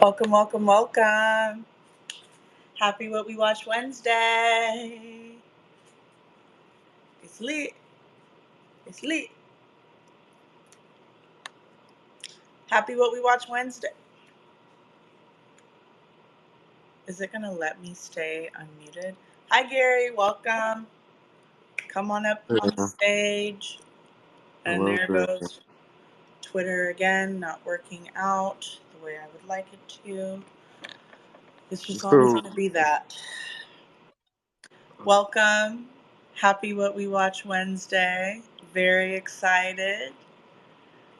Welcome, welcome, welcome. Happy What We Watch Wednesday. It's lit. It's lit. Happy What We Watch Wednesday. Is it going to let me stay unmuted? Hi, Gary. Welcome. Come on up on the Yeah, stage. And hello, there Chris. goes Twitter again, not working out the way I would like it to. It's just always So, going to be that. Welcome. Happy What We Watch Wednesday. Very excited.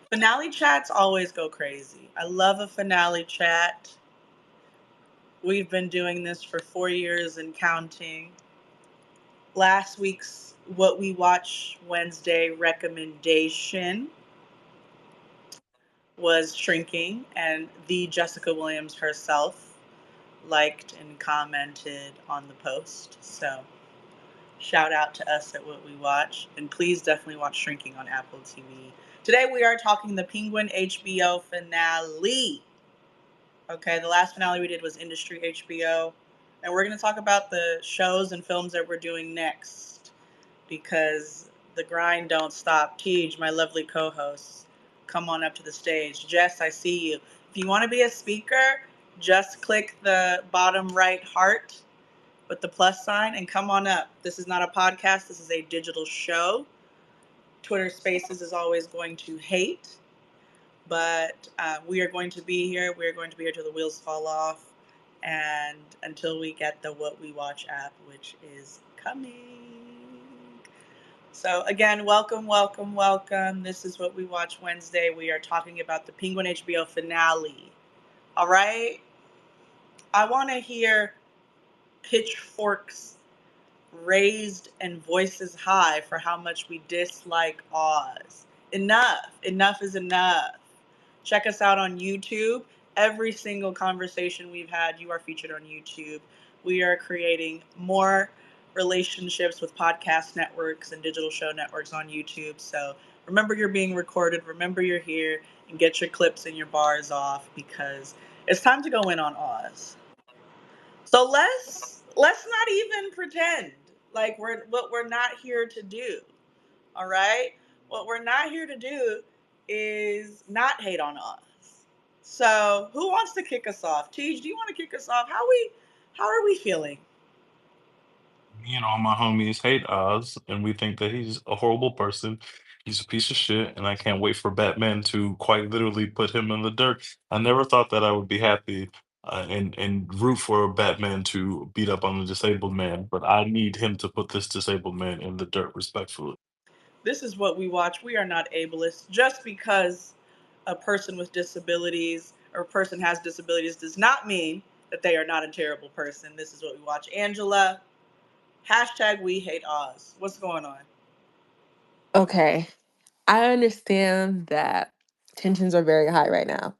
Finale chats always go crazy. I love a finale chat. We've been doing this for 4 years and counting. Last week's What We Watch Wednesday recommendation was Shrinking, and the Jessica Williams herself liked and commented on the post. So, shout out to us at What We Watch. And please definitely watch Shrinking on Apple TV. Today we are talking the Penguin HBO finale. Okay, the last finale we did was Industry HBO. And we're going to talk about the shows and films that we're doing next because the grind don't stop. Tej, my lovely co-host, come on up to the stage. Jess, I see you. If you want to be a speaker, just click the bottom right heart with the plus sign and come on up. This is not a podcast. This is a digital show. Twitter Spaces is always going to hate. But we are going to be here. We are going to be here till the wheels fall off, and until we get the What We Watch app, which is coming. So again, welcome, welcome, welcome. This is What We Watch Wednesday. We are talking about the Penguin HBO finale. All right. I want to hear pitchforks raised and voices high for how much we dislike Oz. Enough. Enough is enough. Check us out on YouTube. Every single conversation we've had, you are featured on YouTube. We are creating more relationships with podcast networks and digital show networks on YouTube. So remember you're being recorded. Remember you're here, and get your clips and your bars off because it's time to go in on Oz. So let's not even pretend like we're not here to do. All right? What we're not here to do is not hate on us. So, who wants to kick us off? Tej, do you want to kick us off? How are we feeling? Me and all my homies hate Oz, and we think that he's a horrible person. He's a piece of shit, and I can't wait for Batman to quite literally put him in the dirt. I never thought that I would be happy and root for Batman to beat up on a disabled man, but I need him to put this disabled man in the dirt respectfully. This is what we watch. We are not ableist. Just because a person with disabilities or a person has disabilities does not mean that they are not a terrible person. This is what we watch. Angela, hashtag we hate Oz. What's going on? Okay, I understand that tensions are very high right now.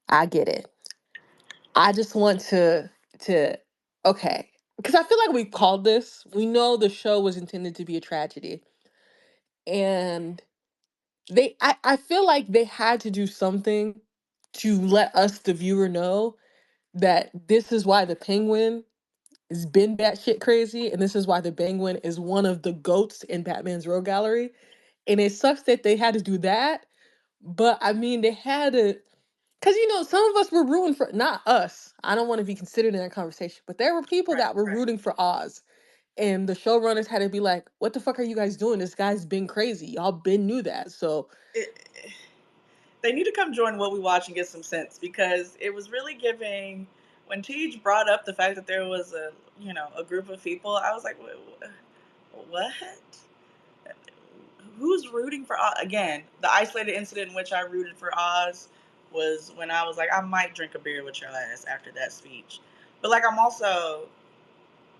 I get it. I just want to okay, because I feel like we called this. We know the show was intended to be a tragedy, and I feel like they had to do something to let us, the viewer, know that this is why the Penguin has been batshit crazy, and this is why the Penguin is one of the goats in Batman's Rogue Gallery. And it sucks that they had to do that. But I mean, they had to, because some of us were rooting for, not us. I don't want to be considered in that conversation, but there were people Right, that were right. rooting for Oz. And the showrunners had to be like, what the fuck are you guys doing? This guy's been crazy. Y'all been knew that. So, It, they need to come join what we watch and get some sense because it was really giving when Tej brought up the fact that there was a group of people. I was like, what? Who's rooting for Oz? Again, the isolated incident in which I rooted for Oz was when I was like, I might drink a beer with your ass after that speech. But like, I'm also,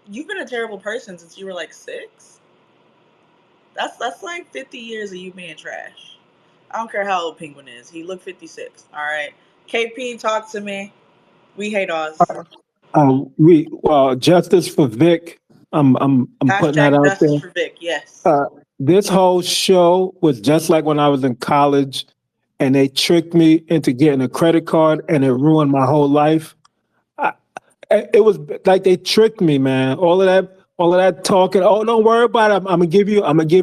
you've been a terrible person since you were like 6. That's like 50 years of you being trash. I don't care how old Penguin is. He looked 56. All right. KP, talk to me. We hate Oz. Justice for Vic. I'm putting that Hashtag out justice there. for Vic. Yes. Uh, this whole show was just like when I was in college, and they tricked me into getting a credit card, and it ruined my whole life. I, it was like they tricked me, man. All of that talking. Oh, don't worry about it. I'm gonna give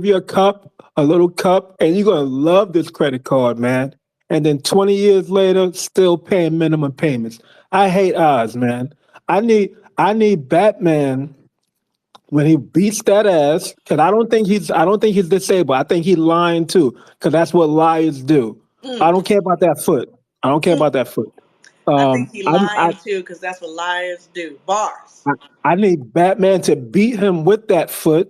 you a cup, a little cup, and you're gonna love this credit card, man. And then 20 years later, still paying minimum payments. I hate Oz, man. I need Batman when he beats that ass, because I don't think he's disabled. I think he's lying too, because that's what liars do. I Mm, don't care about that foot. I don't care mm. about that foot. I think he I lying too, because that's what liars do. Bars. I I need Batman to beat him with that foot,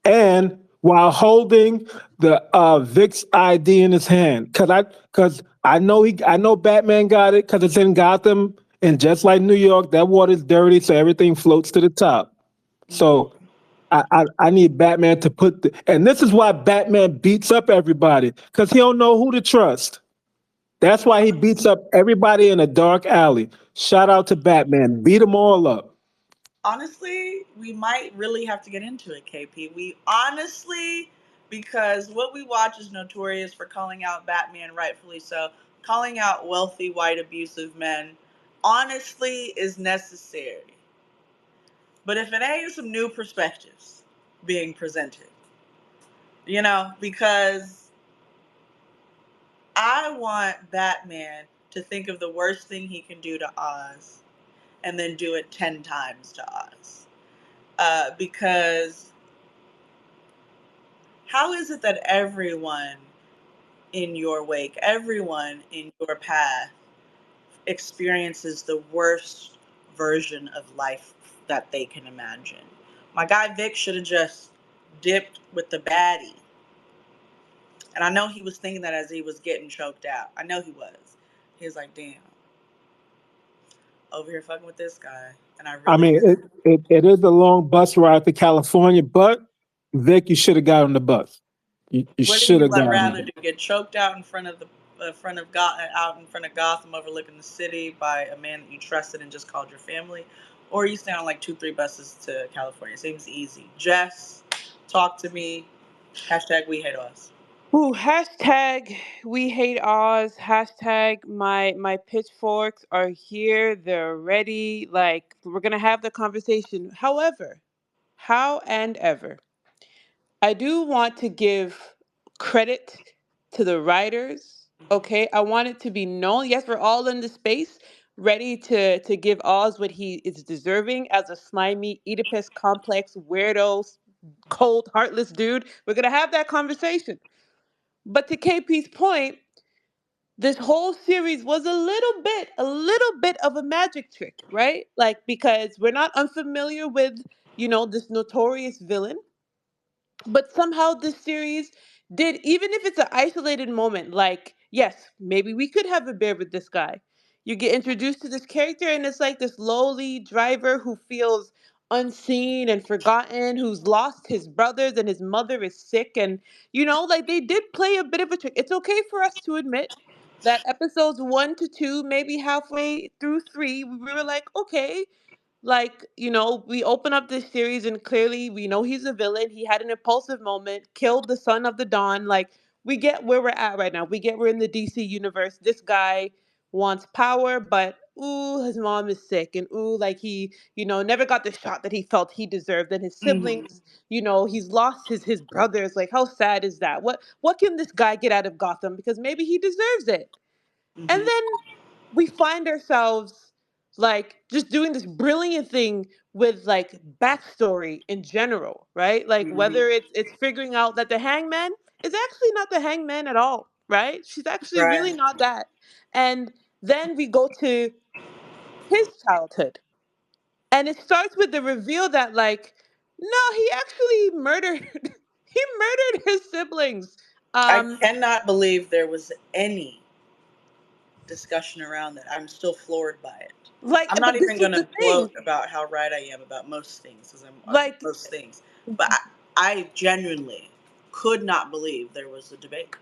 and while holding the Vic's ID in his hand, because I know Batman got it because it's in Gotham, and just like New York, that water's dirty, so everything floats to the top. So Mm. I need Batman to and this is why Batman beats up everybody because he don't know who to trust. That's why he beats up everybody in a dark alley. Shout out to Batman, beat them all up. Honestly, we might really have to get into it, KP. We honestly, because what we watch is notorious for calling out Batman, rightfully so, calling out wealthy, white, abusive men, honestly, is necessary. But if it ain't some new perspectives being presented, because I want Batman to think of the worst thing he can do to Oz and then do it 10 times to Oz. Because how is it that everyone in your wake, everyone in your path experiences the worst version of life that they can imagine? My guy Vic should have just dipped with the baddie. And I know he was thinking that as he was getting choked out. I know he was. He was like, damn, over here fucking with this guy. And I I really mean, just, it is a long bus ride to California, but Vic, you should have got on the bus. You what do should you have got let on rather it. do? Get choked out in front of the front of out in front of Gotham, overlooking the city by a man that you trusted and just called your family, or you stay on like 2, 3 buses to California? Seems easy. Jess, talk to me. Hashtag we hate us. Ooh, hashtag we hate Oz. Hashtag my pitchforks are here. They're ready. Like we're gonna have the conversation. However, how and ever, I do want to give credit to the writers. Okay, I want it to be known. Yes, we're all in the space, ready to give Oz what he is deserving as a slimy Oedipus complex weirdo, cold, heartless dude. We're gonna have that conversation. But to KP's point, this whole series was a little bit of a magic trick, right? Like because we're not unfamiliar with, this notorious villain, but somehow this series did, even if it's an isolated moment, like yes, maybe we could have a beer with this guy. You get introduced to this character and it's like this lowly driver who feels unseen and forgotten, who's lost his brothers and his mother is sick, and like they did play a bit of a trick. It's okay for us to admit that episodes 1 to 2, maybe halfway through 3, we were like, okay, like we open up this series and clearly we know he's a villain. He had an impulsive moment, killed the son of the Dawn. Like we get where we're at right now. We get we're in the DC universe. This guy wants power, but ooh, his mom is sick, and ooh, like he never got the shot that he felt he deserved. And his Mm-hmm. siblings, he's lost his brothers. Like how sad is that? What can this guy get out of Gotham, because maybe he deserves it. And Mm-hmm. then we find ourselves like just doing this brilliant thing with like backstory in general, right? Like Mm-hmm. whether it's figuring out that the hangman is actually not the hangman at all, right? She's actually really Right. not that. And then we go to his childhood. And it starts with the reveal that like, no, he actually murdered he murdered his siblings. I Um cannot believe there was any discussion around that. I'm still floored by it. like, I'm not but this even is going the to thing. gloat about how right I am about most things, because I'm on Like most things. But I genuinely could not believe there was a debate.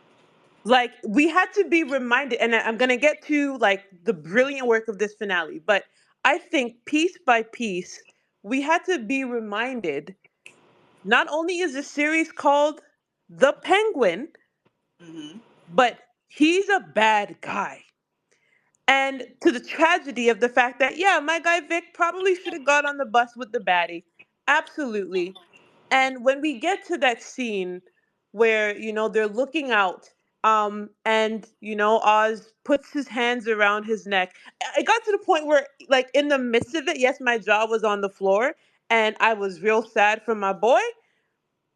we had to be reminded, and I'm going to get to like the brilliant work of this finale, but I think piece by piece we had to be reminded, not only is the series called The Penguin, Hmm. but he's a bad guy. And to the tragedy of the fact that, yeah, my guy Vic probably should have got on the bus with the baddie. Absolutely. And when we get to that scene where, they're looking out, and, Oz puts his hands around his neck, it got to the point where, like, in the midst of it, yes, my jaw was on the floor and I was real sad for my boy,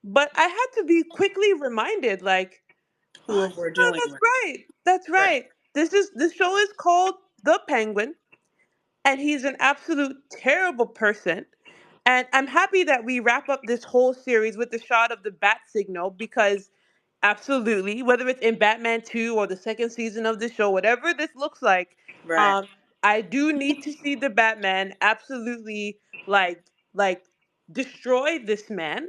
but I had to be quickly reminded, like, Who oh, we're dealing that's with. right. That's Right. right. This show is called The Penguin, and he's an absolute terrible person. And I'm happy that we wrap up this whole series with the shot of the bat signal because absolutely, whether it's in Batman 2 or the second season of the show, whatever this looks like, Right. um, I do need to see the Batman absolutely like destroy this man.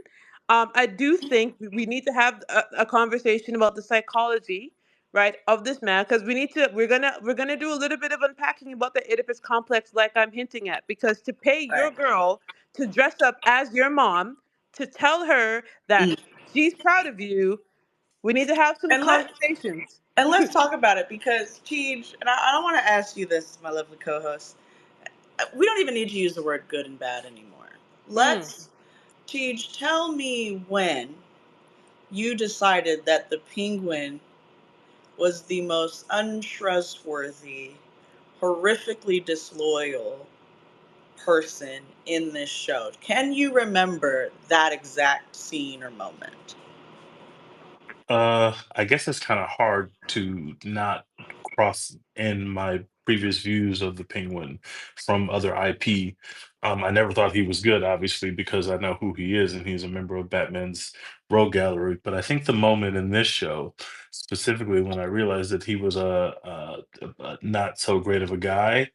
I do think we need to have a conversation about the psychology, right, of this man, because we're gonna do a little bit of unpacking about the Oedipus complex, like I'm hinting at, because to pay your Right. girl to dress up as your mom, to tell her that Mm. she's proud of you, we need to have some And let conversations. and let's talk about it because Tej, and I don't want to ask you this, my lovely co-host. We don't even need to use the word good and bad anymore. Mm. Let's Tej, tell me when you decided that the penguin was the most untrustworthy, horrifically disloyal person in this show. Can you remember that exact scene or moment? I guess it's kind of hard to not cross in my previous views of the Penguin from other IP. I never thought he was good, obviously, because I know who he is and he's a member of Batman's Rogue Gallery. But I think the moment in this show, specifically when I realized that he was a not so great of a guy,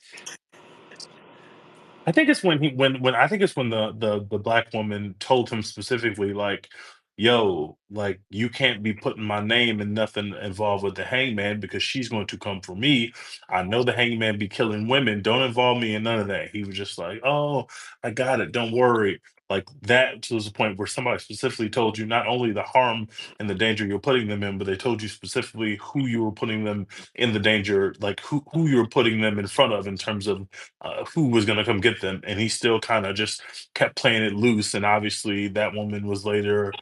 I think it's when when I think it's when the black woman told him specifically, like, "Yo, like, you can't be putting my name and nothing involved with the hangman because she's going to come for me. I know the hangman be killing women. Don't involve me in none of that." He was just like, "Oh, I got it. Don't worry." Like that was the point where somebody specifically told you not only the harm and the danger you're putting them in, but they told you specifically who you were putting them in the danger, like who you were putting them in front of in terms of who was going to come get them, and he still kind of just kept playing it loose. And obviously, that woman was later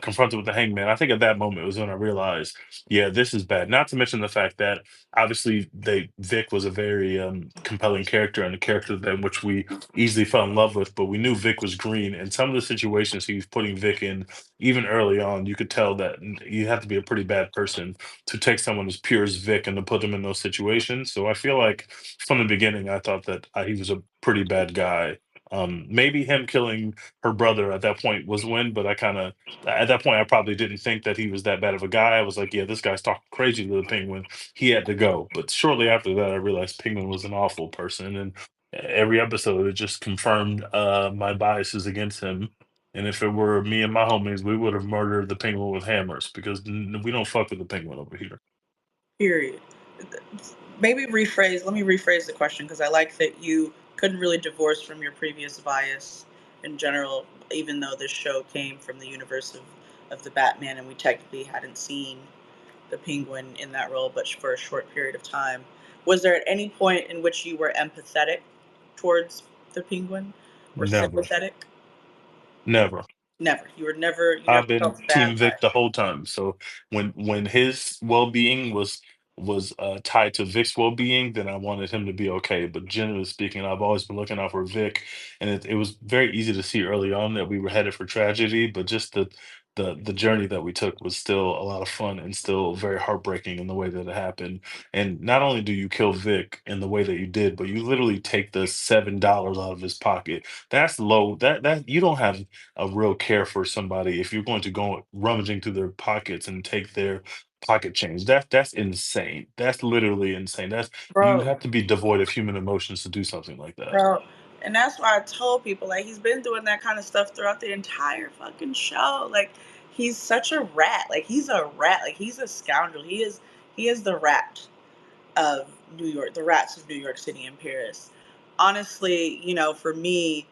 confronted with the hangman. I think at that moment was when I realized, yeah, this is bad. Not to mention the fact that obviously they Vic was a very compelling character and a character that which we easily fell in love with. But we knew Vic was green, and some of the situations he was putting Vic in, even early on, you could tell that you have to be a pretty bad person to take someone as pure as Vic and to put them in those situations. So I feel like from the beginning, I thought that he was a pretty bad guy. Maybe him killing her brother at that point was win, but I kind of at that point I probably didn't think that he was that bad of a guy. I was like, yeah, this guy's talking crazy to the Penguin. He had to go. But shortly after that, I realized Penguin was an awful person, and every episode it just confirmed my biases against him. And if it were me and my homies, we would have murdered the Penguin with hammers because we don't fuck with the Penguin over here. Period. Let me rephrase the question because I like that you couldn't really divorce from your previous bias in general, even though this show came from the universe of the Batman and we technically hadn't seen the penguin in that role, but for a short period of time. Was there at any point in which you were empathetic towards the penguin or Never, sympathetic? never. Never. You never I've been felt Team bad by Vic the whole time. So when his well being was tied to Vic's well being, then I wanted him to be okay. But generally speaking, I've always been looking out for Vic, and it was very easy to see early on that we were headed for tragedy. But just the journey that we took was still a lot of fun and still very heartbreaking in the way that it happened. And not only do you kill Vic in the way that you did, but you literally take the $7 out of his pocket. That's low. That you don't have a real care for somebody if you're going to go rummaging through their pockets and take their pocket change. That's insane. That's literally insane. That's you bro. have to be devoid of human emotions to do something like that. Bro. And that's why I told people, like, he's been doing that kind of stuff throughout the entire fucking show. Like, he's such a rat. Like, he's a rat. Like, he's a scoundrel. He is the rat of New York, the rats of New York City and Paris. Honestly, for me,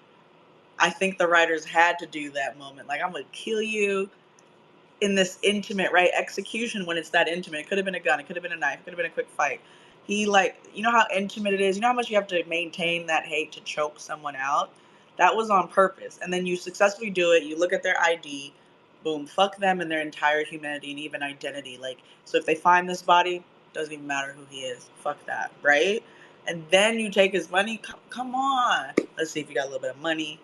I think the writers had to do that moment. Like, I'm gonna kill you. in this intimate, right, execution, when it's that intimate. It could have been a gun, it could have been a knife, it could have been a quick fight. He, like, you know how intimate it is, you know how much you have to maintain that hate to choke someone out. That was on purpose, and then you successfully do it. You look at their ID, boom, fuck them and their entire humanity and even identity. Like, so if they find this body, doesn't even matter who he is, fuck that, right? And then you take his money. Come on, let's see if you got a little bit of money.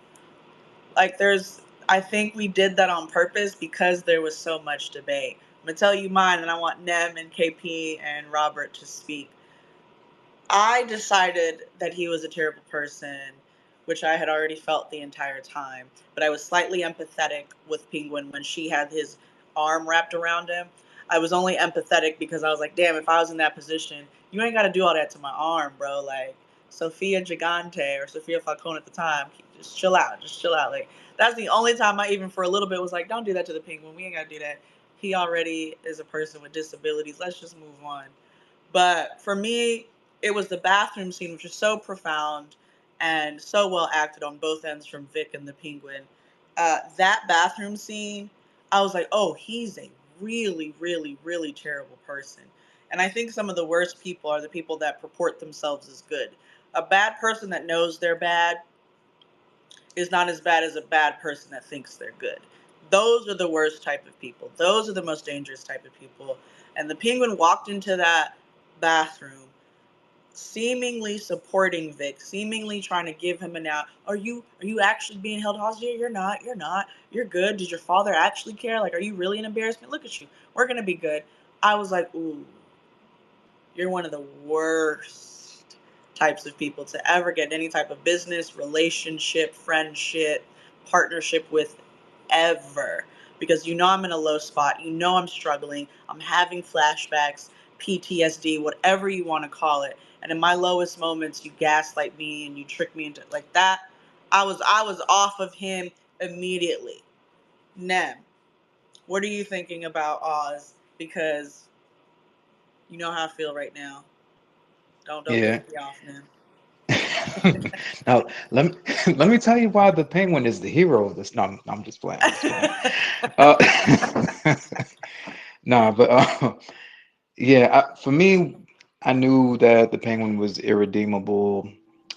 Like, there's, I think we did that on purpose because there was so much debate. I'm gonna tell you mine, and I want Nem and KP and Robert to speak. I decided that he was a terrible person, which I had already felt the entire time. But I was slightly empathetic with Penguin when she had his arm wrapped around him. I was only empathetic because I was like, damn, if I was in that position, you ain't got to do all that to my arm, bro. Like, Sofia Gigante or Sofia Falcone at the time, just chill out, just chill out. Like, that's the only time I even for a little bit was like, don't do that to the Penguin. We ain't got to do that. He already is a person with disabilities. Let's just move on. But for me, it was the bathroom scene, which is so profound and so well acted on both ends from Vic and the Penguin. That bathroom scene, I was like, oh, he's a really, really, really terrible person. And I think some of the worst people are the people that purport themselves as good. A bad person that knows they're bad is not as bad as a bad person that thinks they're good. Those are the worst type of people. Those are the most dangerous type of people. And the Penguin walked into that bathroom seemingly supporting Vic, seemingly trying to give him an out. Are you actually being held hostage? You're not. You're not. You're good. Does your father actually care? Like, are you really an embarrassment? Look at you. We're gonna be good. I was like, ooh, you're one of the worst types of people to ever get any type of business, relationship, friendship, partnership with ever. Because you know I'm in a low spot. You know I'm struggling. I'm having flashbacks, PTSD, whatever you want to call it. And in my lowest moments, you gaslight me and you trick me into like that. I was off of him immediately. Nem, what are you thinking about Oz? Because you know how I feel right now. Don't piss Yeah. me off, man. Now let me let me tell you why the penguin is the hero of this. No, I'm just playing. I'm just playing. Uh, nah, but yeah, for me, I knew that the penguin was irredeemable.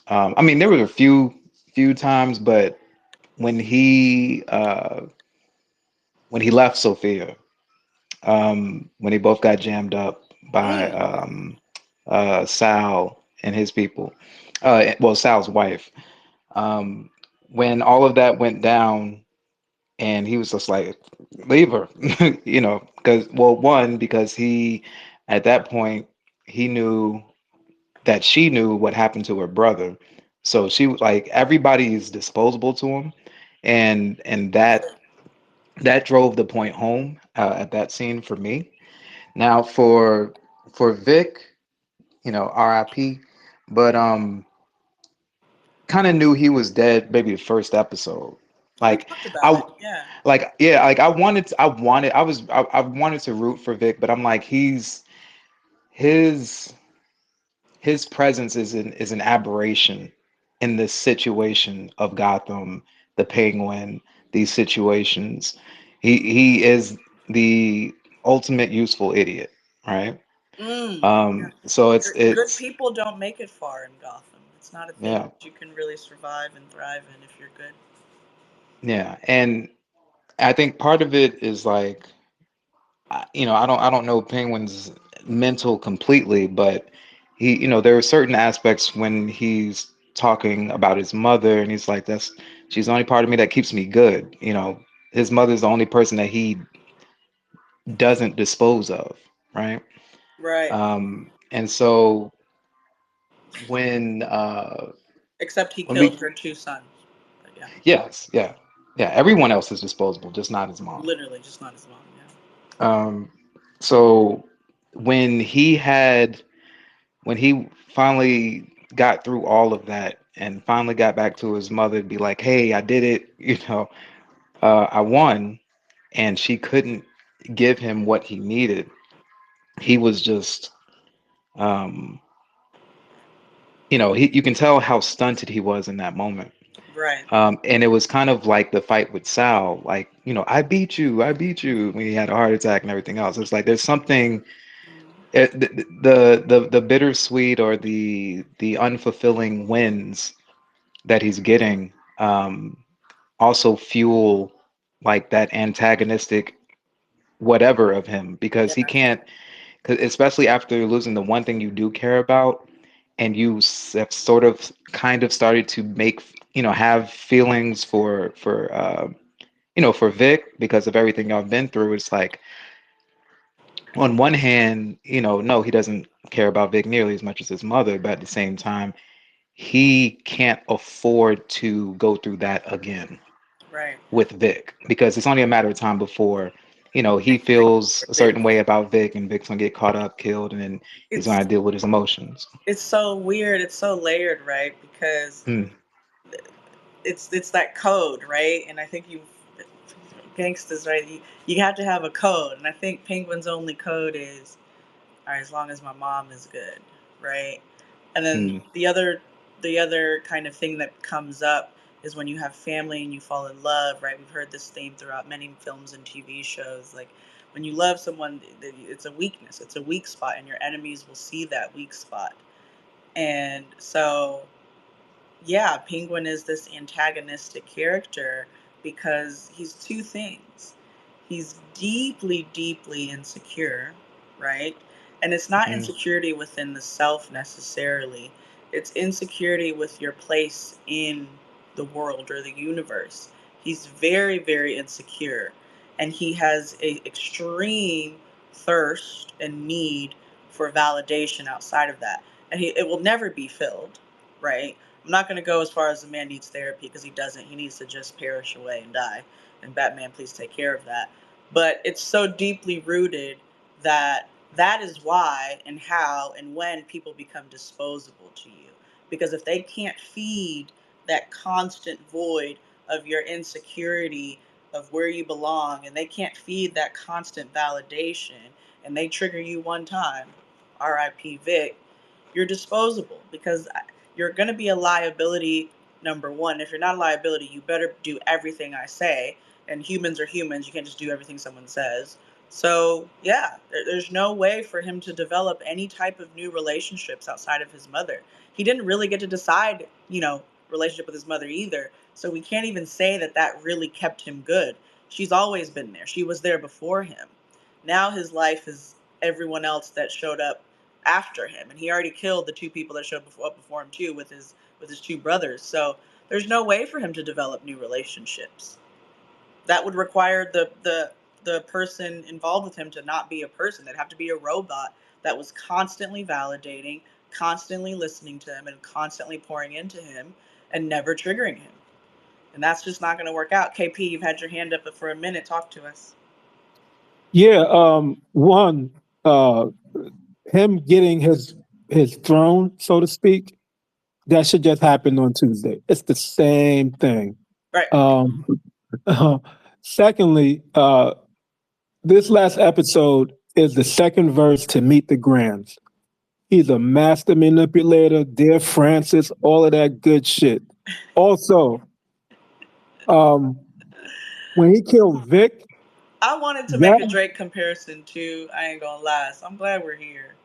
I mean, there were a few times, but when he left Sophia, when they both got jammed up by Mm. Sal and his people, well, Sal's wife. Um, when all of that went down, and he was just like, leave her, because, well, one, because at that point, he knew that she knew what happened to her brother. So she was like, everybody is disposable to him. And that drove the point home at that scene for me. Now for Vic, RIP, but kind of knew he was dead maybe the first episode. We Like talked about I it. Yeah. yeah, like I wanted to root for Vic, but I'm like his his presence is an aberration in this situation of Gotham, the Penguin, these situations. He is the ultimate useful idiot, right? Mm. Yeah. So Good it's people don't make it far in Gotham. It's not a thing yeah, that you can really survive and thrive in if you're good. yeah, and I think part of it is like I don't know Penguin's mental completely, but there are certain aspects when he's talking about his mother, and he's like, she's the only part of me that keeps me good. His mother's the only person that he doesn't dispose of, right? Right. And so Except he when killed we her two sons. But yeah, yes, yeah, yeah, everyone else is disposable, just not his mom. literally just not his mom. Yeah. Um, so when he had when he finally got through all of that and finally got back to his mother to be like, hey, I did it, I won, and she couldn't give him what he needed. He was just, you can tell how stunted he was in that moment. Right. And it was kind of like the fight with Sal, like, I beat you when he had a heart attack and everything else. It's like there's something, Mm. the bittersweet or the unfulfilling wins that he's getting also fuel like that antagonistic whatever of him, because he Yeah. can't, 'cause especially after losing the one thing you do care about, and you have sort of kind of started to make, have feelings for Vic because of everything y'all been through. It's like, on one hand, no, he doesn't care about Vic nearly as much as his mother, but at the same time, he can't afford to go through that again Right. with Vic, because it's only a matter of time before, he feels a It, certain way about Vic, and Vic's gonna get caught up, killed, and then he's it's gonna deal with his emotions. it's so weird. It's so layered, right? Because Mm, it's that code, right? And I think you gangsters, right? You have to have a code, and I think Penguin's only code is, all right, as long as my mom is good, right? And then mm, the other kind of thing that comes up is when you have family and you fall in love, right? We've heard this theme throughout many films and TV shows. Like when you love someone, it's a weakness, it's a weak spot, and your enemies will see that weak spot. And so yeah, Penguin is this antagonistic character because he's two things. He's deeply, deeply insecure, right? And it's not mm, insecurity within the self necessarily, it's insecurity with your place in the world or the universe. He's very, very insecure, and he has a extreme thirst and need for validation outside of that. And it will never be filled, right? I'm not going to go as far as the man needs therapy because he doesn't. He needs to just perish away and die. And Batman, please take care of that. But it's so deeply rooted that that is why and how and when people become disposable to you. Because if they can't feed that constant void of your insecurity of where you belong, and they can't feed that constant validation, and they trigger you one time, RIP Vic, you're disposable because you're going to be a liability. Number one, if you're not a liability, you better do everything I say. And humans are humans. You can't just do everything someone says. So yeah, there's no way for him to develop any type of new relationships outside of his mother. He didn't really get to decide, relationship with his mother either. So we can't even say that that really kept him good. She's always been there. She was there before him. Now his life is everyone else that showed up after him, and he already killed the two people that showed up before him too, with his two brothers. So there's no way for him to develop new relationships. That would require the person involved with him to not be a person. They'd have to be a robot that was constantly validating, constantly listening to him, and constantly pouring into him, and never triggering him. And that's just not going to work out. KP, you've had your hand up for a minute. Talk to us. Yeah, one, uh, him getting his throne, so to speak, that should just happen on Tuesday. It's the same thing. Right. Um, secondly, this last episode is the second verse to Meet the Grams. He's a master manipulator, dear Francis, all of that good shit. Also, um, when he killed Vic, I wanted to make a that Drake comparison too. I ain't gonna lie. So I'm glad we're here.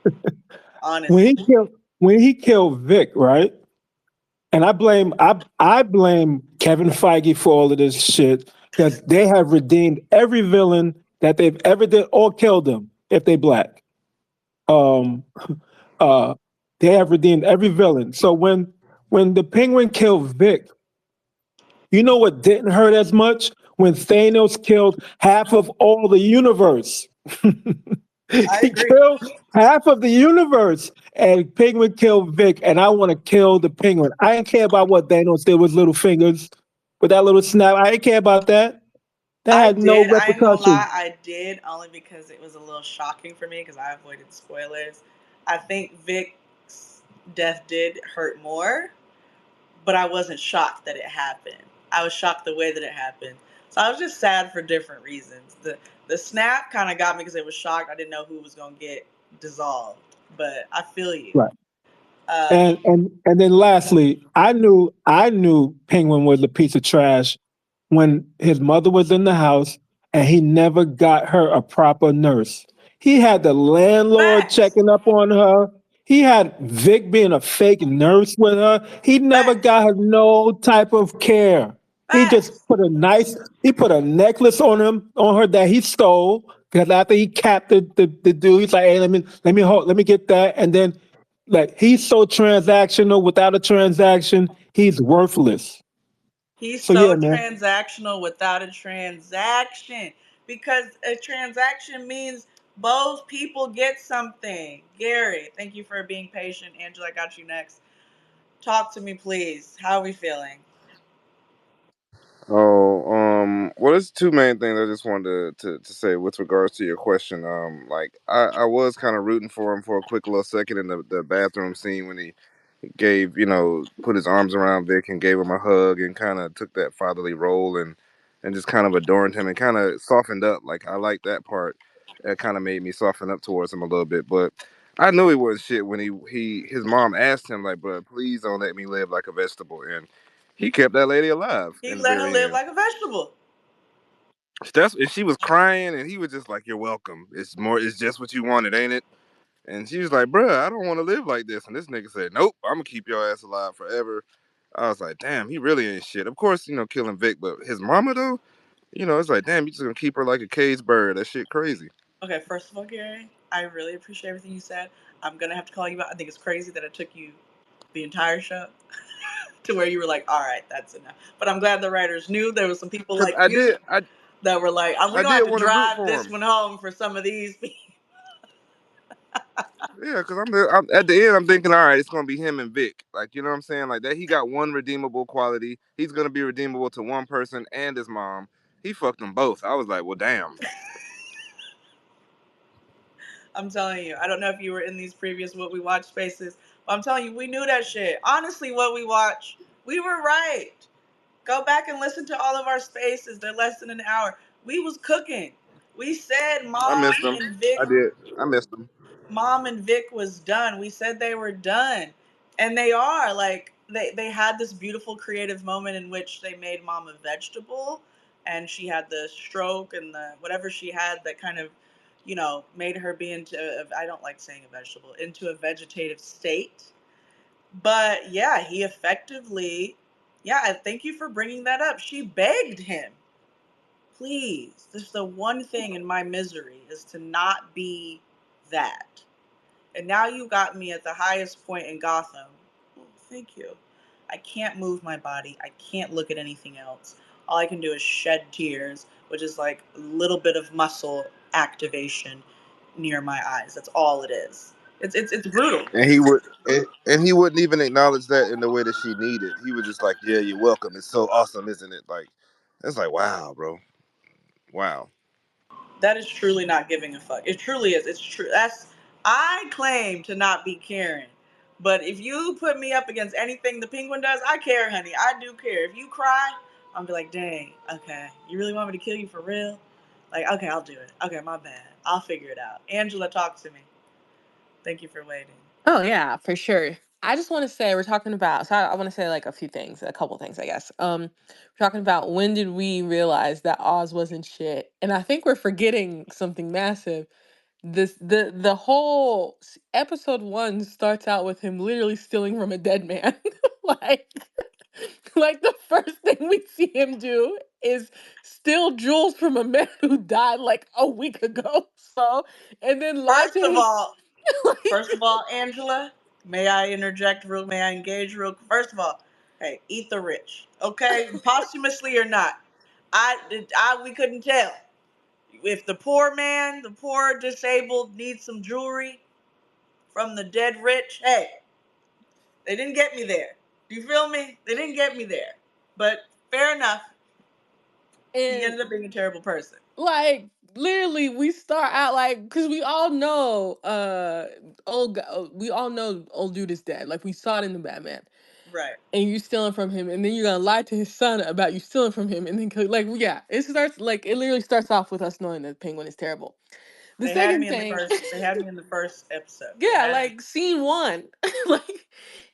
when he Honestly. killed when he killed Vic, right? And I blame Kevin Feige for all of this shit because they have redeemed every villain that they've ever did or killed them if they black. Um, uh, they have redeemed every villain. So when the Penguin killed Vic, you know what didn't hurt as much? When Thanos killed half of all the universe. I He agree. killed half of the universe, and Penguin killed Vic, and I want to kill the Penguin. I didn't care about what Thanos did with little fingers, with that little snap. I didn't care about that. That I had no did. I ain't gonna repercussion. lie. I did only because it was a little shocking for me because I avoided spoilers. I think Vic's death did hurt more, but I wasn't shocked that it happened. I was shocked the way that it happened. So I was just sad for different reasons. The snap kind of got me because it was shocked. I didn't know who was gonna get dissolved, but I feel you. Right. Uh, And then lastly, I knew Penguin was a piece of trash when his mother was in the house and he never got her a proper nurse. He had the landlord Facts. checking up on her. He had Vic being a fake nurse with her. He never Facts. got her no type of care. He just Facts. he put a necklace on her that he stole because after he capped the dude, he's like, hey, let me get that. And then like he's so transactional. Without a transaction, he's worthless. He's So yeah, so man. transactional without a transaction because a transaction means both people get something. Gary, thank you for being patient. Angela, I got you next. Talk to me, please. How are we feeling? Oh, well, there's two main things I just wanted to say with regards to your question. Like I was kind of rooting for him for a quick little second in the bathroom scene when he gave, put his arms around Vic and gave him a hug and kind of took that fatherly role and just kind of adorned him and kind of softened up. Like I like that part. That kind of made me soften up towards him a little bit, but I knew he wasn't shit when his mom asked him like, "Bro, please don't let me live like a vegetable," and he kept that lady alive He in the let her very live end. like a vegetable. And she was crying, and he was just like, "You're welcome. It's just what you wanted, ain't it?" And she was like, "Bruh, I don't want to live like this." And this nigga said, "Nope, I'm gonna keep your ass alive forever." I was like, "Damn, he really ain't shit." Of course, killing Vic, but his mama though, it's like, damn, you just gonna keep her like a caged bird. That shit crazy. Okay, first of all, Gary, I really appreciate everything you said. I'm gonna have to call you out. I think it's crazy that it took you the entire show to where you were like, "All right, that's enough." But I'm glad the writers knew there was some people Cause like you that were like, "We I gonna did have to want to root drive for this him. one home for some of these people." Yeah, cause I'm at the end. I'm thinking, all right, it's gonna be him and Vic. Like, you know what I'm saying? Like that, he got one redeemable quality. He's gonna be redeemable to one person and his mom. He fucked them both. I was like, well, damn. I'm telling you, I don't know if you were in these previous what we watch spaces, but I'm telling you, we knew that shit. Honestly, what we watch, we were right. Go back and listen to all of our spaces. They're less than an hour. We was cooking. We said I missed him. and Vic I did. I missed him. Mom and Vic was done. We said they were done. And they are. Like they had this beautiful creative moment in which they made Mom a vegetable and she had the stroke and the whatever she had that kind of, made her be into I don't like saying a vegetable, into a vegetative state. But yeah, he effectively yeah, thank you for bringing that up. She begged him, please. This is the one thing in my misery is to not be that. And now you got me at the highest point in Gotham. Oh, thank you. I can't move my body. I can't look at anything else. All I can do is shed tears, which is like a little bit of muscle activation near my eyes. That's all it is. It's brutal. And he wouldn't even acknowledge that in the way that she needed. He was just like, "Yeah, you're welcome. It's so awesome, isn't it?" Like, it's like, wow, bro, wow. That is truly not giving a fuck. It truly is. It's true. I claim to not be caring. But if you put me up against anything the penguin does, I care, honey. I do care. If you cry, I'm be like, dang, okay. You really want me to kill you for real? Like, okay, I'll do it. Okay, my bad. I'll figure it out. Angela, talk to me. Thank you for waiting. Oh yeah, for sure. I just want to say we're talking about. So I want to say like a few things, a couple things, I guess. We're talking about when did we realize that Oz wasn't shit, and I think we're forgetting something massive. The whole episode one starts out with him literally stealing from a dead man, like like the first thing we see him do is steal jewels from a man who died like a week ago. So and then lie to First of his all, First of like all, Angela, may I interject real? May I engage real? First of all, hey, eat the rich, okay? Posthumously or not, we couldn't tell if the poor man, the poor disabled, needs some jewelry from the dead rich. Hey, they didn't get me there. Do you feel me? They didn't get me there. But fair enough. He and ended up being a terrible person. like literally we start out like because we all know we all know old dude is dead, like we saw it in the Batman, Right. and you stealing from him, and then you're gonna lie to his son about you stealing from him, and then like yeah, it starts like it literally starts off with us knowing that Penguin is terrible. The second thing, They had me in the first episode. They yeah, had me. like scene one. Like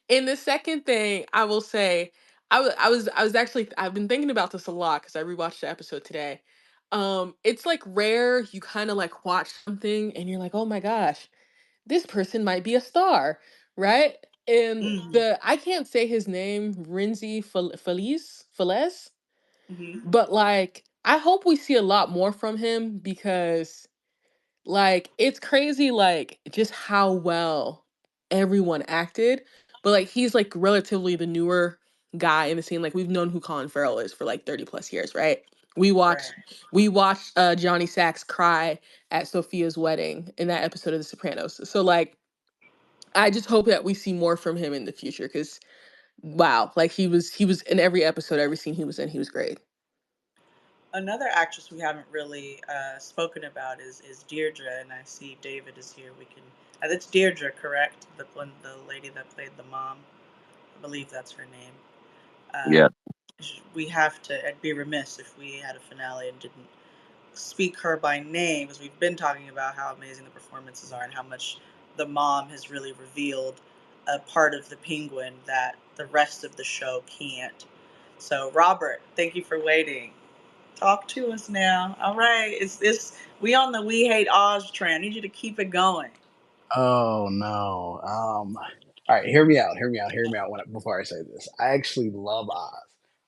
in the second thing, I will say, I was actually, I've been thinking about this a lot because I rewatched the episode today. It's like rare you kind of like watch something and you're like, oh my gosh, this person might be a star, right? And Mm-hmm. the I can't say his name, Rinzi Feliz, Mm-hmm. but like I hope we see a lot more from him because like it's crazy like just how well everyone acted. But like he's like relatively the newer guy in the scene. Like we've known who Colin Farrell is for like 30 plus years, right? We Right. watched we watched Johnny Sacks cry at Sophia's wedding in that episode of The Sopranos. So like I just hope that we see more from him in the future because wow, like he was in every episode, every scene he was in, he was great. Another actress we haven't really spoken about is Deirdre, and I see David is here. We can. That's Deirdre, correct? The lady that played the mom. I believe that's her name. Um, Yeah. we have to. I'd be remiss if we had a finale and didn't speak her by name, because we've been talking about how amazing the performances are and how much the mom has really revealed a part of the Penguin that the rest of the show can't. So, Robert, thank you for waiting. Talk to us now. All right, is this we on the We Hate Oz trend? I need you to keep it going. Oh no. All right, hear me out. Hear me out. Hear me out. Before I say this, I actually love Oz.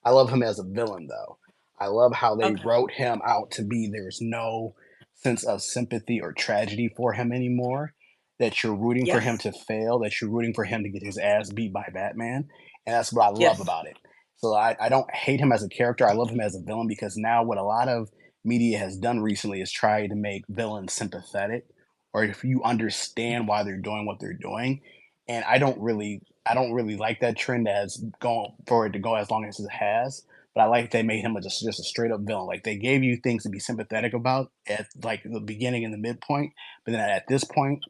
I love him as a villain, though. I love how they Okay. wrote him out to be. There's no sense of sympathy or tragedy for him anymore. That you're rooting for him Yes. to fail. That you're rooting for him to get his ass beat by Batman, and that's what I love Yes. about it. So I don't hate him as a character. I love him as a villain because now what a lot of media has done recently is try to make villains sympathetic or if you understand why they're doing what they're doing. And I don't really like that trend as going for it to go as long as it has. But I like they made him just a straight up villain. Like they gave you things to be sympathetic about at like the beginning and the midpoint, but then at this point,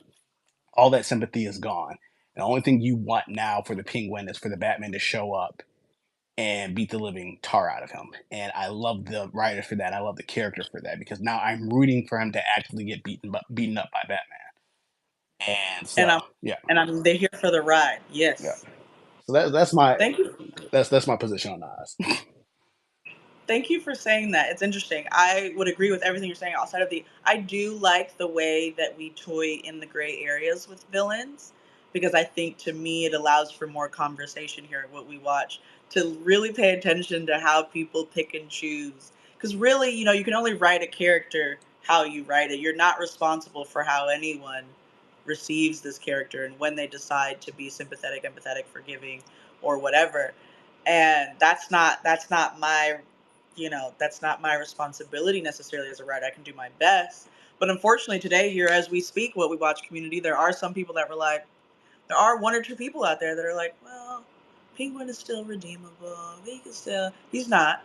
all that sympathy is gone. And the only thing you want now for the Penguin is for the Batman to show up and beat the living tar out of him. And I love the writer for that. I love the character for that because now I'm rooting for him to actually get beaten up by Batman. And And I'm so, yeah, they're here for the ride. yeah. Yes. So that's my Thank you. that's my position on Oz. Thank you for saying that. It's interesting. I would agree with everything you're saying outside of the I do like the way that we toy in the gray areas with villains, because I think to me it allows for more conversation here at what we watch, to really pay attention to how people pick and choose. Because really, you can only write a character how you write it. You're not responsible for how anyone receives this character and when they decide to be sympathetic, empathetic, forgiving, or whatever. And that's not my that's not my responsibility necessarily as a writer. I can do my best. But unfortunately, today, here as we speak, what we watch community, there are some people that were like, there are one or two people out there that are like, well, Penguin is still redeemable. He's not.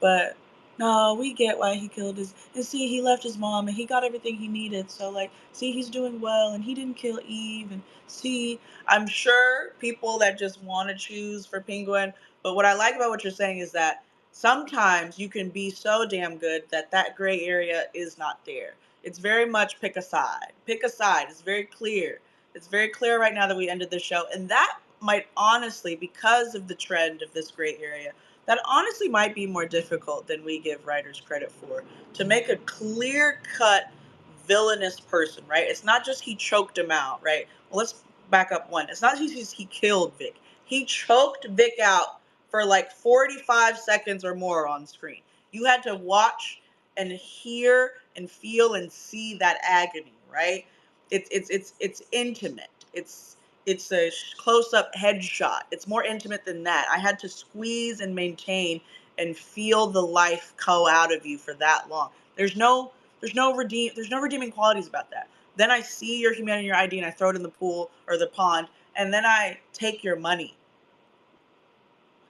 But no, we get why he killed and see, he left his mom and he got everything he needed. So, like, see, he's doing well and he didn't kill Eve. And see, I'm sure people that just want to choose for Penguin. But what I like about what you're saying is that sometimes you can be so damn good that that gray area is not there. It's very much pick a side. Pick a side. It's very clear. It's very clear right now that we ended the show. And that might honestly, because of the trend of this gray area, that honestly might be more difficult than we give writers credit for. To make a clear cut villainous person, right? It's not just he choked him out, right? Well, let's back up one. It's not just he killed Vic. He choked Vic out for like 45 seconds or more on screen. You had to watch and hear and feel and see that agony, right? It's intimate. It's a close up headshot. It's more intimate than that. I had to squeeze and maintain and feel the life go out of you for that long. There's no redeeming qualities about that. Then I see your humanity, your ID, and I throw it in the pool or the pond, and then I take your money.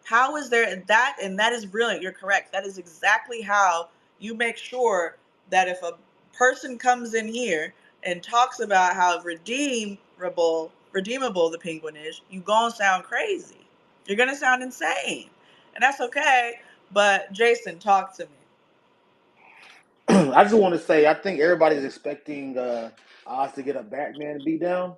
How is there that? And that is brilliant. You're correct. That is exactly how you make sure that if a person comes in here and talks about how redeemable the Penguin is, you gonna sound crazy. You're gonna sound insane, and that's okay. But Jason, talk to me. I just want to say I think everybody's expecting Oz to get a Batman beat down,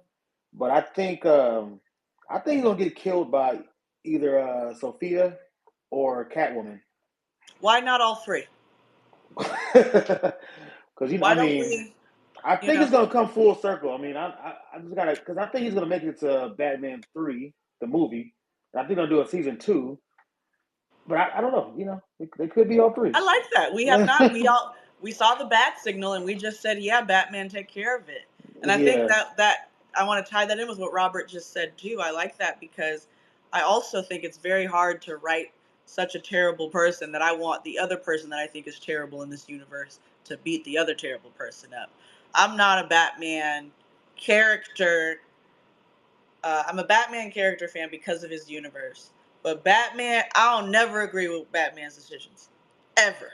but I think he's gonna get killed by either Sophia or Catwoman. Why not all three? Because Why don't we, I you think know, it's gonna come full circle. I mean, I just gotta because I think he's gonna make it to Batman 3, the movie. And I think they'll do a season 2, but I don't know. They could be all three. I like that. We have not. We saw the bat signal, and we just said, "Yeah, Batman, take care of it." And I think Yeah, that I want to tie that in with what Robert just said too. I like that because I also think it's very hard to write such a terrible person that I want the other person that I think is terrible in this universe to beat the other terrible person up. I'm not a Batman character. I'm a Batman character fan because of his universe. But Batman, I'll never agree with Batman's decisions. Ever.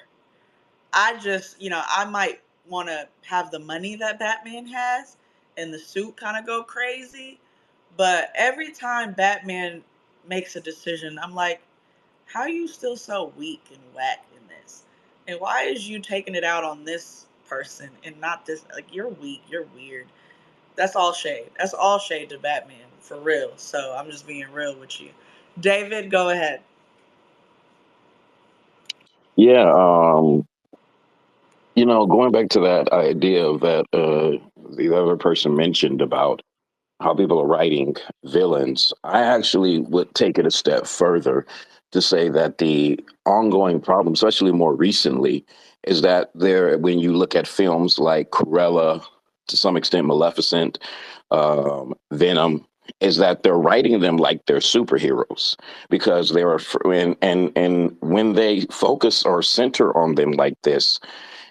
I just, I might want to have the money that Batman has and the suit kind of go crazy. But every time Batman makes a decision, I'm like, how are you still so weak and whack in this? And why is you taking it out on this person and not this? Like, you're weak, you're weird. That's all shade. That's all shade to Batman, for real. So I'm just being real with you. David, go ahead. Yeah, going back to that idea of that the other person mentioned about how people are writing villains, I actually would take it a step further to say that the ongoing problem, especially more recently, is that when you look at films like Cruella, to some extent Maleficent, Venom, is that they're writing them like they're superheroes because and when they focus or center on them like this,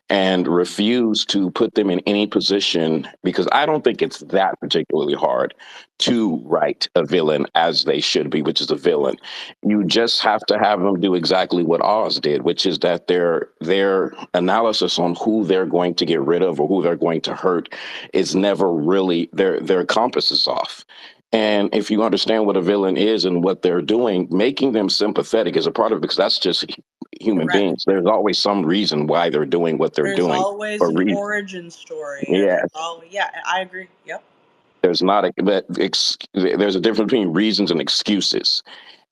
and refuse to put them in any position because I don't think it's that particularly hard to write a villain as they should be, which is a villain. You just have to have them do exactly what Oz did, which is that their analysis on who they're going to get rid of or who they're going to hurt is never really their compass is off. And if you understand what a villain is and what they're doing, making them sympathetic is a part of it because that's just human Correct. beings. There's always some reason why they're doing what they're There's doing always for a an reason. origin story, and Yeah, there's always, yeah, I agree. Yep. there's not a but there's a difference between reasons and excuses.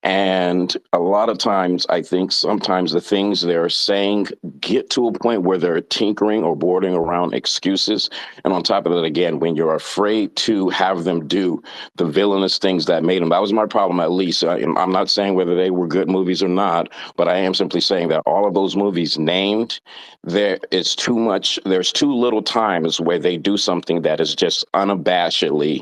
And a lot of times, I think sometimes the things they're saying get to a point where they're tinkering or bordering around excuses. And on top of that, again, when you're afraid to have them do the villainous things that made them, that was my problem at least. I'm not saying whether they were good movies or not, but I am simply saying that all of those movies named, there is too much, there's too little times where they do something that is just unabashedly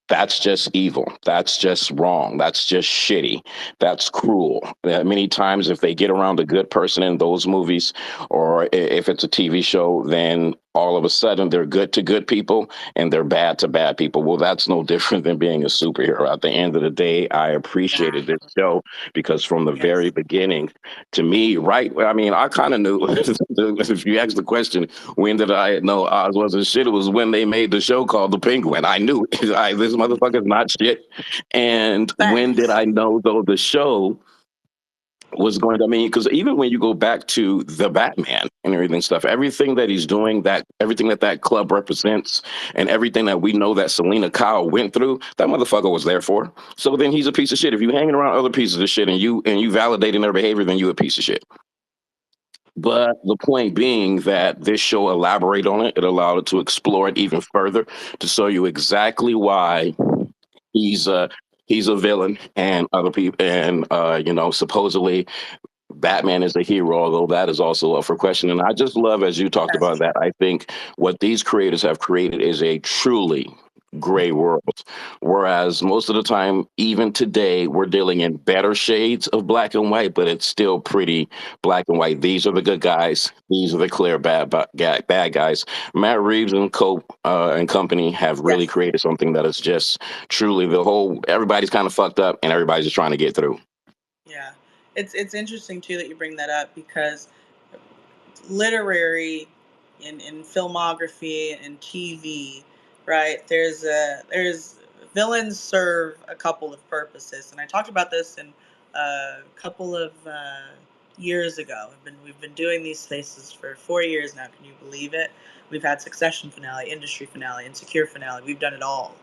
that's just evil. That's just wrong. That's just shitty. That's cruel. Many times, if they get around a good person in those movies, or if it's a TV show, then all of a sudden they're good to good people and they're bad to bad people. Well, that's no different than being a superhero. At the end of the day, I appreciated this Exactly. show because from the very Yes. beginning, to me, right? I mean, I kind of knew. If you ask the question, when did I know Oz wasn't shit? It was when they made the show called The Penguin. I knew this motherfucker's not shit. And when did Facts. I know though the show was going to, I mean, because even when you go back to the Batman and everything stuff, everything that he's doing, that everything that club represents, and everything that we know that Selena Kyle went through, that motherfucker was there for. So then he's a piece of shit. If you hanging around other pieces of shit and you validating their behavior, then you a piece of shit. But the point being that this show elaborated on it. It allowed it to explore it even further to show you exactly why he's a he's a villain and other people and supposedly Batman is a hero, although that is also up for question. And I just love, as you talked Yes. about that, I think what these creators have created is a truly gray world. Whereas most of the time, even today, we're dealing in better shades of black and white, but it's still pretty black and white. These are the good guys. These are the clear bad guys. Matt Reeves and and company have really Yes. created something that is just truly the whole. Everybody's kind of fucked up, and everybody's just trying to get through. Yeah. It's interesting too that you bring that up because literary in filmography and TV, right? There's villains serve a couple of purposes, and I talked about this in a couple of years ago. We've been doing these spaces for 4 years now. Can you believe it? We've had Succession finale, Industry finale, Insecure finale. We've done it all.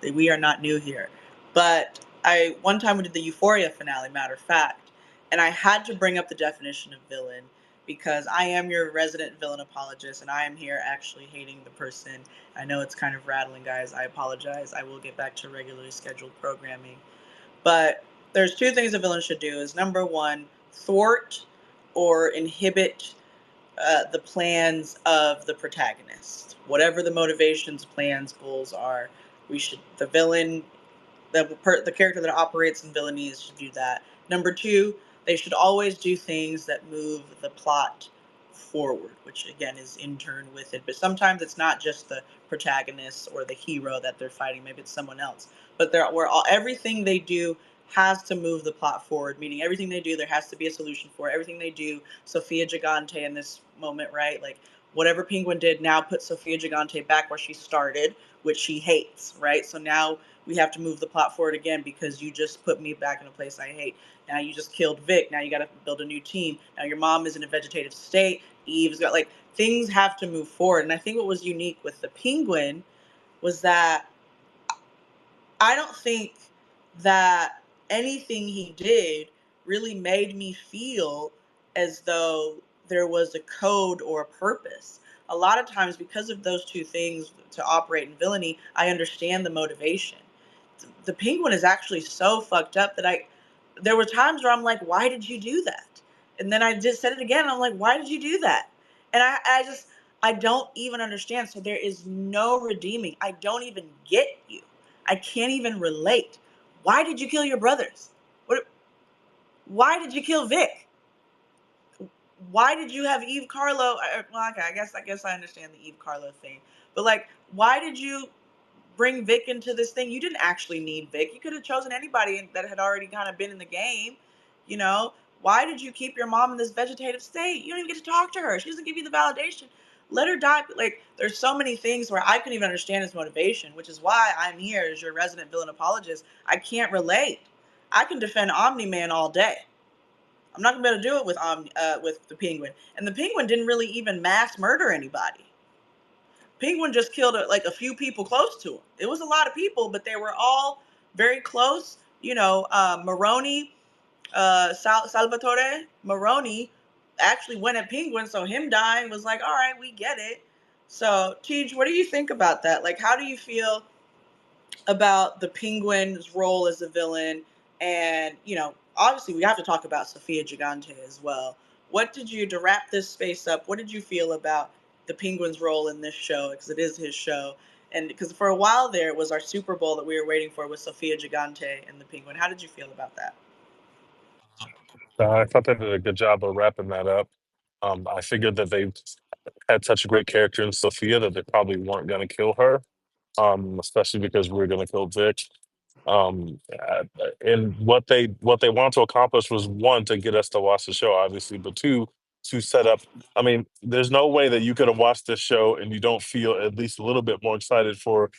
We are not new here. But I one time we did the Euphoria finale, matter of fact, and I had to bring up the definition of villain because I am your resident villain apologist, and I am here actually hating the person. I know it's kind of rattling, guys. I apologize. I will get back to regularly scheduled programming. But there's two things a villain should do: is number one, thwart or inhibit the plans of the protagonist. Whatever the motivations, plans, goals are, the villain, the character that operates in villainy should do that. Number two, they should always do things that move the plot forward, which again is in turn with it. But sometimes it's not just the protagonist or the hero that they're fighting. Maybe it's someone else. But everything they do has to move the plot forward. Meaning everything they do, there has to be a solution for it. Everything they do. Sofia Gigante in this moment, right? Like whatever Penguin did now put Sofia Gigante back where she started, which she hates, right? So now we have to move the plot forward again because you just put me back in a place I hate. Now you just killed Vic. Now you got to build a new team. Now your mom is in a vegetative state. Eve's got like things have to move forward. And I think what was unique with the Penguin was that I don't think that anything he did really made me feel as though there was a code or a purpose. A lot of times, because of those two things to operate in villainy, I understand the motivation. The Penguin is actually so fucked up that there were times where I'm like, why did you do that? And then I just said it again. And I'm like, why did you do that? And I don't even understand. So there is no redeeming. I don't even get you. I can't even relate. Why did you kill your brothers? What? Why did you kill Vic? Why did you have Eve Carlo? Well, okay, I guess I understand the Eve Carlo thing, but like, why did you bring Vic into this thing? You didn't actually need Vic. You could have chosen anybody that had already kind of been in the game. You know, why did you keep your mom in this vegetative state? You don't even get to talk to her. She doesn't give you the validation. Let her die. Like, there's so many things where I couldn't even understand his motivation, which is why I'm here as your resident villain apologist. I can't relate. I can defend Omni Man all day. I'm not gonna be able to do it with the Penguin. And the Penguin didn't really even mass murder anybody. Penguin just killed like a few people close to him. It was a lot of people, but they were all very close. Maroni, Salvatore Maroni actually went at Penguin, so him dying was like, all right, we get it. So, Tej, what do you think about that? Like, how do you feel about the Penguin's role as a villain? And, obviously we have to talk about Sofia Gigante as well. To wrap this space up, what did you feel about the Penguin's role in this show? Because it is his show. And because for a while there, it was our Super Bowl that we were waiting for with Sofia Gigante and the Penguin. How did you feel about that? I thought they did a good job of wrapping that up. I figured that they had such a great character in Sophia that they probably weren't going to kill her, especially because we were going to kill Vic. And what they wanted to accomplish was, one, to get us to watch the show, obviously, but two, to set up. I mean, there's no way that you could have watched this show and you don't feel at least a little bit more excited for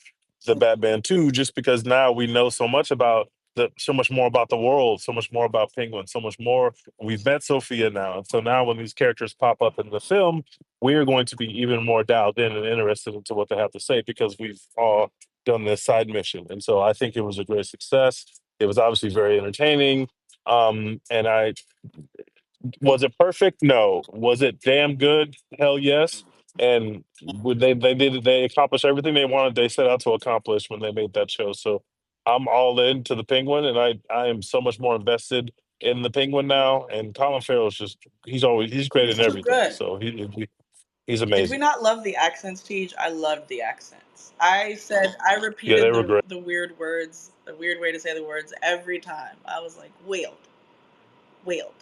the Batman 2, just because now we know so much more about the world, so much more about Penguin, so much more. We've met Sophia now, and so now when these characters pop up in the film, we're going to be even more dialed in and interested into what they have to say because we've all done this side mission. And so I think it was a great success. It was obviously very entertaining. And I Was it perfect? No. Was it damn good? Hell yes. And they accomplished everything they wanted, they set out to accomplish when they made that show. So I'm all in to the Penguin, and I am so much more invested in the Penguin now. And Colin Farrell's just he's great He's in too everything. good. So he's Did we amazing. not love the accents, Teach? I loved the accents. I Yeah, they repeated were great. the weird words, the weird way to say the words every time. I was like, wailed, wailed.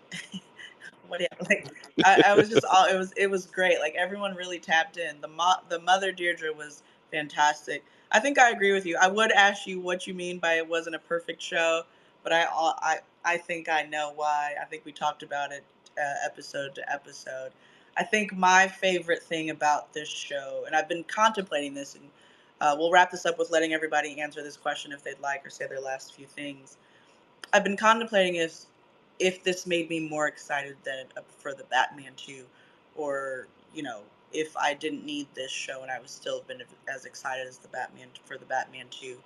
What like I was just all it was great. Like everyone really tapped in. The mother Deirdre was fantastic. I think I agree with you. I would ask you what you mean by it wasn't a perfect show, but I think I know why. I think we talked about it episode to episode. I think my favorite thing about this show, and I've been contemplating this, and we'll wrap this up with letting everybody answer this question if they'd like or say their last few things. I've been contemplating is if this made me more excited than for the Batman 2, or if I didn't need this show and I was still been as excited as the Batman for the Batman 2.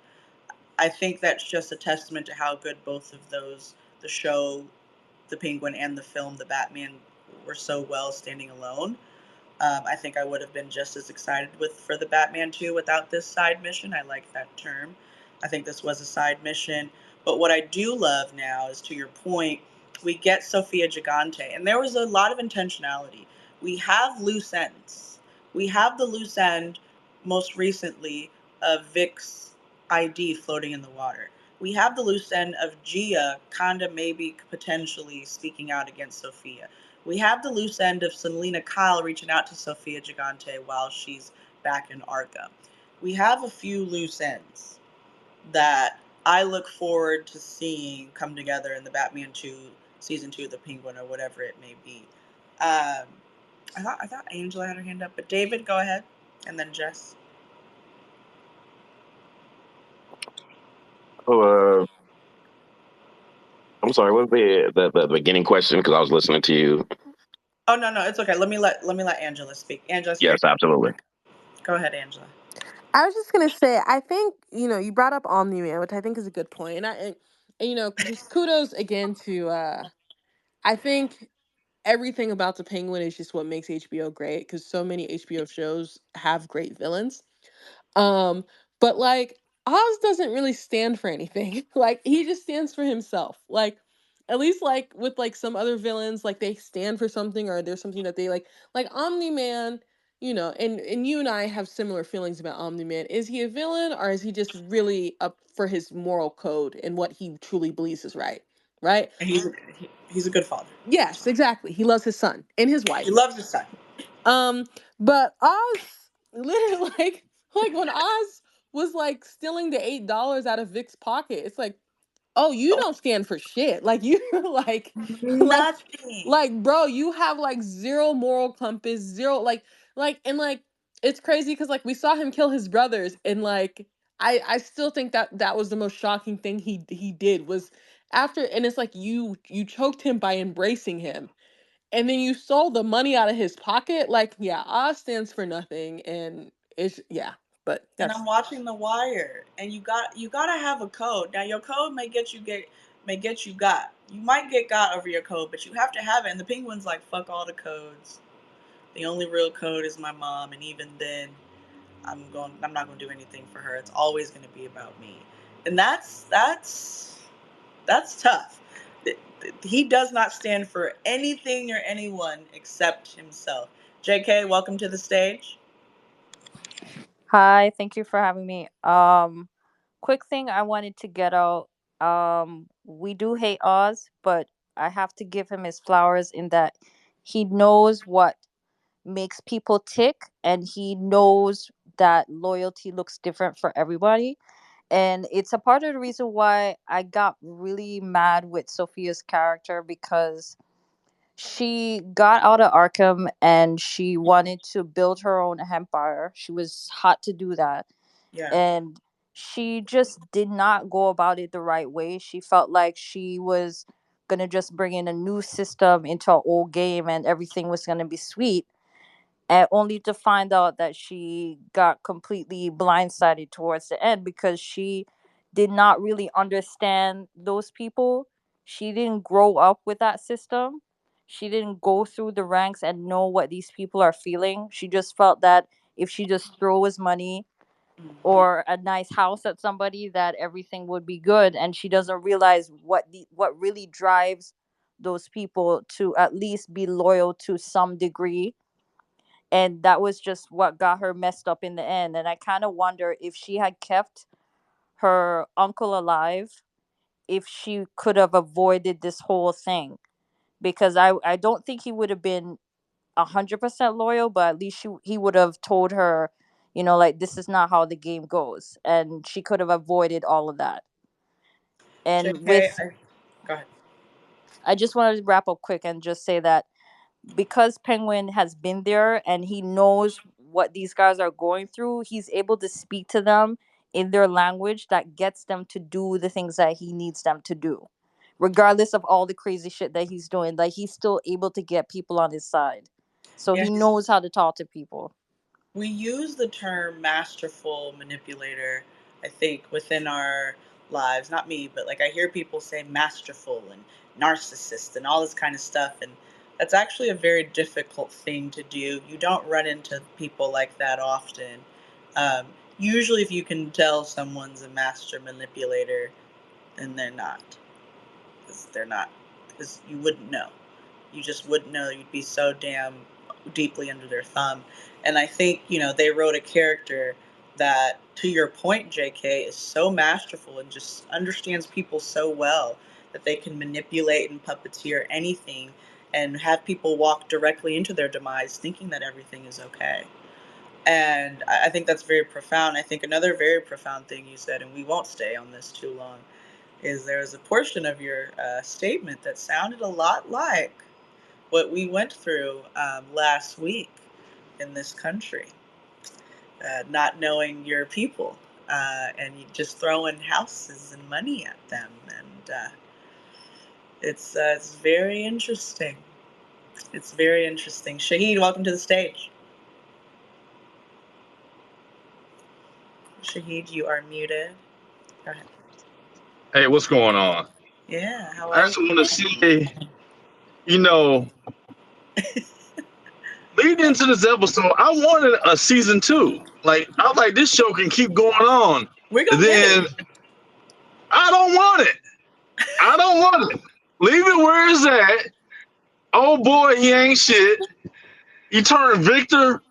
I think that's just a testament to how good both of those, the show, the Penguin, and the film, the Batman, were so well standing alone. I think I would have been just as excited for the Batman 2 without this side mission. I like that term. I think this was a side mission. But what I do love now is, to your point, we get Sofia Gigante, and there was a lot of intentionality. We have loose ends. We have the loose end, most recently, of Vic's ID floating in the water. We have the loose end of Gia kind of maybe potentially speaking out against Sophia. We have the loose end of Selena Kyle reaching out to Sofia Gigante while she's back in Arkham. We have a few loose ends that I look forward to seeing come together in the Batman 2 season 2 of the Penguin, or whatever it may be. I thought Angela had her hand up, but David, go ahead, and then Jess. Oh, I'm sorry. What was the beginning question? Because I was listening to you. Oh, no, no, it's okay. Let me let Angela speak. Angela, Yes, absolutely. go ahead, Angela. I was just gonna say, I think you brought up Omni Man, which I think is a good point, and just kudos again to I think everything about the Penguin is just what makes HBO great, because so many HBO shows have great villains. Um, but like Oz doesn't really stand for anything. Like he just stands for himself. Like at least like with like some other villains, like they stand for something, or there's something that they like Omni Man, and you and I have similar feelings about Omni Man. Is he a villain, or is he just really up for his moral code and what he truly believes is right? Right? And he's a good father. Yes, exactly. He loves his son and his He wife. loves his son. Um, but Oz literally like when Oz was like stealing the $8 out of Vic's pocket, it's like, oh, you Oh, don't stand for shit. Like you like like nothing. bro, you have like zero moral compass, zero like it's crazy because like we saw him kill his brothers, and like I still think that was the most shocking thing he did was after, and it's like you choked him by embracing him, and then you sold the money out of his pocket. Like, yeah, Oz stands for nothing, and it's yeah. But And that's I'm watching The Wire, and you gotta have a code. Now your code may get you got. You might get got over your code, but you have to have it. And the Penguin's like, fuck all the codes. The only real code is my mom, and even then, I'm not gonna do anything for her. It's always gonna be about me, and that's tough. He does not stand for anything or anyone except himself. JK, welcome to the stage. Hi, thank you for having me. Quick thing I wanted to get out. We do hate Oz, but I have to give him his flowers in that he knows what makes people tick, and he knows that loyalty looks different for everybody. And it's a part of the reason why I got really mad with Sophia's character, because she got out of Arkham and she wanted to build her own empire. She was hot to do that, Yeah. and she just did not go about it the right way. She felt like she was gonna just bring in a new system into an old game and everything was gonna be sweet, and only to find out that she got completely blindsided towards the end because she did not really understand those people. She didn't grow up with that system. She didn't go through the ranks and know what these people are feeling. She just felt that if she just throws money Hmm. or a nice house at somebody, that everything would be good, and she doesn't realize what really drives those people to at least be loyal to some degree. And that was just what got her messed up in the end. And I kind of wonder if she had kept her uncle alive, if she could have avoided this whole thing, because I don't think he would have been 100% loyal, but at least he would have told her, like, this is not how the game goes, and she could have avoided all of that. And JK, with go ahead. I just wanted to wrap up quick and just say that because Penguin has been there and he knows what these guys are going through, he's able to speak to them in their language that gets them to do the things that he needs them to do. regardless of all the crazy shit that he's doing. Like, he's still able to get people on his side, so he Yes, knows how to talk to people. we use the term masterful manipulator, I think, within our lives. Not me, but like I hear people say masterful and narcissist and all this kind of stuff. And that's actually a very difficult thing to do. You don't run into people like that often. Um, Usually, if you can tell someone's a master manipulator, then they're not. Because they're not. Because you wouldn't know. You just wouldn't know. You'd be so damn deeply under their thumb. And I think, they wrote a character that, to your point, JK, is so masterful and just understands people so well that they can manipulate and puppeteer anything and have people walk directly into their demise thinking that everything is okay. And I think that's very profound. I think another very profound thing you said, and we won't stay on this too long, is there was a portion of your statement that sounded a lot like what we went through last week in this country, not knowing your people, and you just throwing houses and money at them, and it's very interesting. It's very interesting. Shahid, welcome to the stage. Shahid, you are muted. Go ahead. Hey, what's going on? Yeah, how I are just you? want to say, you know, leading into this episode, I wanted a season two. Like, I was like, this show can keep going on. We're And gonna get then it. I don't want it. I don't want it. Leave it where it's at. Oh boy, he ain't shit. He turned Victor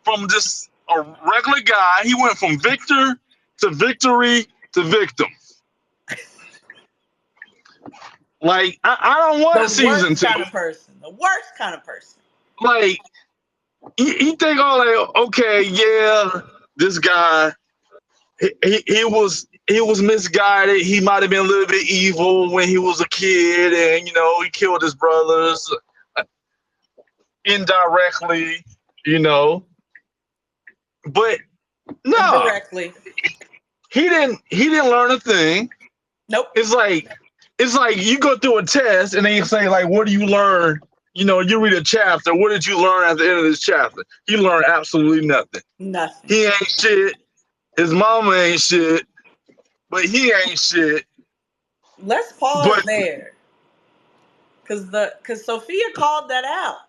from just a regular guy. He went from Victor to victory to victim. Like, I don't want a The season worst two. kind of person. The worst kind of person. Like, he think all like, okay, yeah, this guy, he was misguided. He might have been a little bit evil when he was a kid, and he killed his brothers indirectly, you know. But no, Indirectly. he didn't learn a thing. Nope. It's like you go through a test and then you say like, what do you learn? You read a chapter. What did you learn at the end of this chapter? You learn absolutely nothing. Nothing. He ain't shit. His mama ain't shit. But he ain't shit. Let's pause But there. Cause Sophia called that out.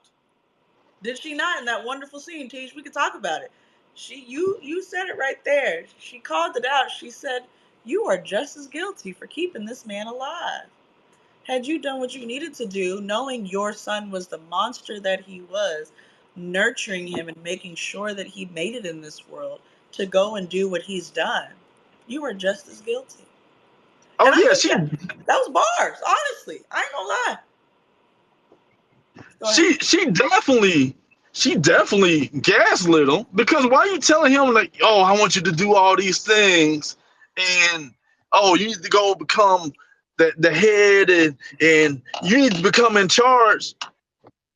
Did she not, in that wonderful scene, Teach? We could talk about it. You said it right there. She called it out. She said, "You are just as guilty for keeping this man alive. Had you done what you needed to do, knowing your son was the monster that he was, nurturing him and making sure that he made it in this world, to go and do what he's done, you are just as guilty." oh And I yeah, think that was bars. Honestly, I ain't gonna lie. Go ahead. she definitely gaslit him, because why are you telling him like, oh, I want you to do all these things, and oh, you need to go become the head, and you need to become in charge.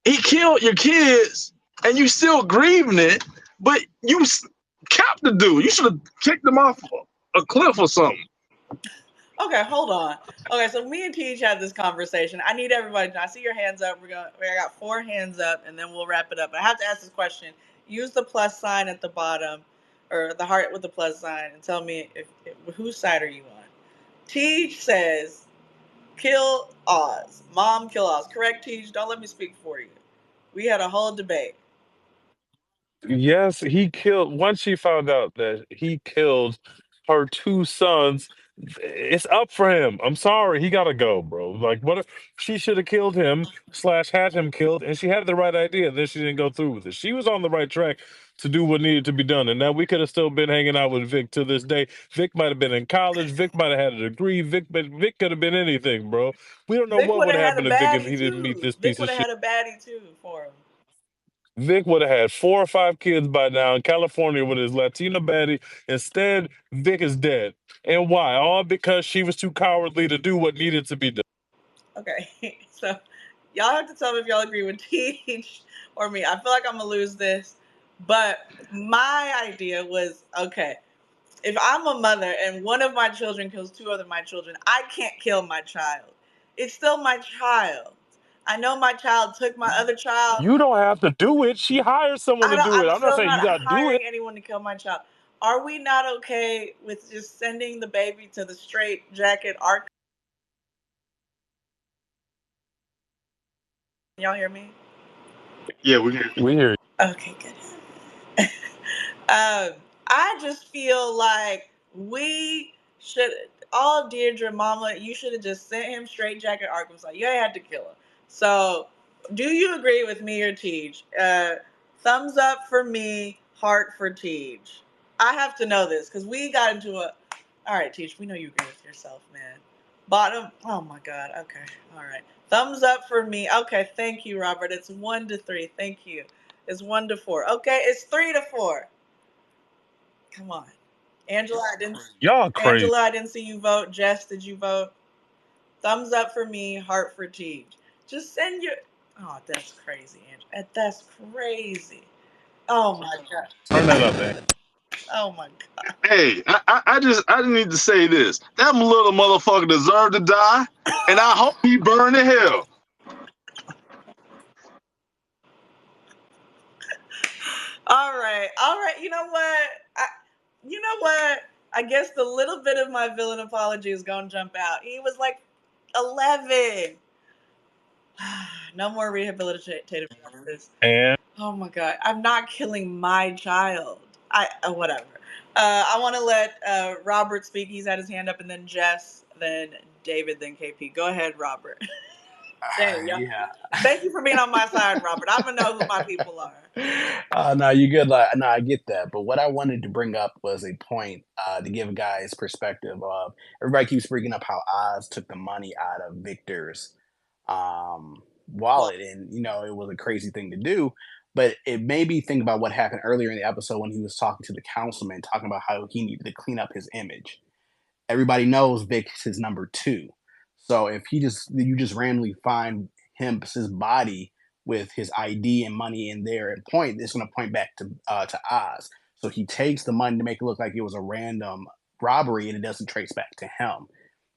He killed your kids and you still grieving it, but capped the dude. You should have kicked him off a cliff or something. Okay, hold on. Okay, so me and Teach had this conversation. I need everybody to. I see your hands up. I got 4 hands up, and then we'll wrap it up. But I have to ask this question. Use the plus sign at the bottom, or the heart with the plus sign, and tell me if whose side are you on. Teach says kill Oz. Mom, kill Oz. Correct, Teach? Don't let me speak for you. We had a whole debate. Yes, he killed once she found out that he killed her 2 sons, it's up for him. I'm sorry, he gotta go, bro. Like, what if she should have killed him slash had him killed, and she had the right idea, then she didn't go through with it. She was on the right track to do what needed to be done, and now we could have still been hanging out with Vic to this day. Vic might have been in college. Vic might have had a degree. Vic could have been anything, bro. We don't know Vic what would would have have had a happened to Vic if baddie he didn't meet too. this Vic piece would of have shit. had a baddie too for him. Vic would have had 4 or 5 kids by now in California with his Latino baddie. Instead, Vic is dead. And why? All because she was too cowardly to do what needed to be done. Okay, so y'all have to tell me if y'all agree with Teach or me. I feel like I'm gonna lose this, but my idea was okay. if I'm a mother and one of my children kills two other my children, I can't kill my child. It's still my child. I know my child took my other child. You don't have to do it. She hires someone to do it. I'm I'm not still saying not you gotta do it. hiring anyone to kill my child. Are we not okay with just sending the baby to the straight jacket arc? Y'all hear me? Yeah, we can. We hear Okay, good. I just feel like we should all Deirdre mama, you should have just sent him straight jacket Arkansas. You ain't had to kill him. So do you agree with me or Tej? Thumbs up for me, heart for Tej. I have to know this because we got into a all right, Tej, we know you agree with yourself, man. Bottom, oh my god, okay. All right. Thumbs up for me. Okay, thank you, Robert. It's 1-3. Thank you. It's 1-4. Okay, it's 3-4. Come on. Angela, I didn't y'all crazy. Angela, I didn't see you vote. Jess, did you vote? Thumbs up for me, heart for Tej. Just send your oh, that's crazy, Angela. That's crazy. Oh my god. Turn that up, man. Oh my god. Hey, I just need to say this. That little motherfucker deserved to die, and I hope he burn in hell. All right. All right. You know what? I guess the little bit of my villain apology is gonna jump out. He was like 11. No more rehabilitative justice. And Oh my god, I'm not killing my child. Whatever. I want to let Robert speak. He's had his hand up, and then Jess, then David, then KP. Go ahead, Robert. Dang, y'all. Yeah. Thank you for being on my side, Robert. I'm gonna know who my people are. No, you good. No, I get that. But what I wanted to bring up was a point to give guys perspective of everybody keeps bringing up how Oz took the money out of Victor's Well, wallet, and it was a crazy thing to do. But it made me think about what happened earlier in the episode when he was talking to the councilman, talking about how he needed to clean up his image. Everybody knows Vic's his number two. So if you just randomly find his body with his ID and money in there and point, it's going to point back to Oz. So he takes the money to make it look like it was a random robbery, and it doesn't trace back to him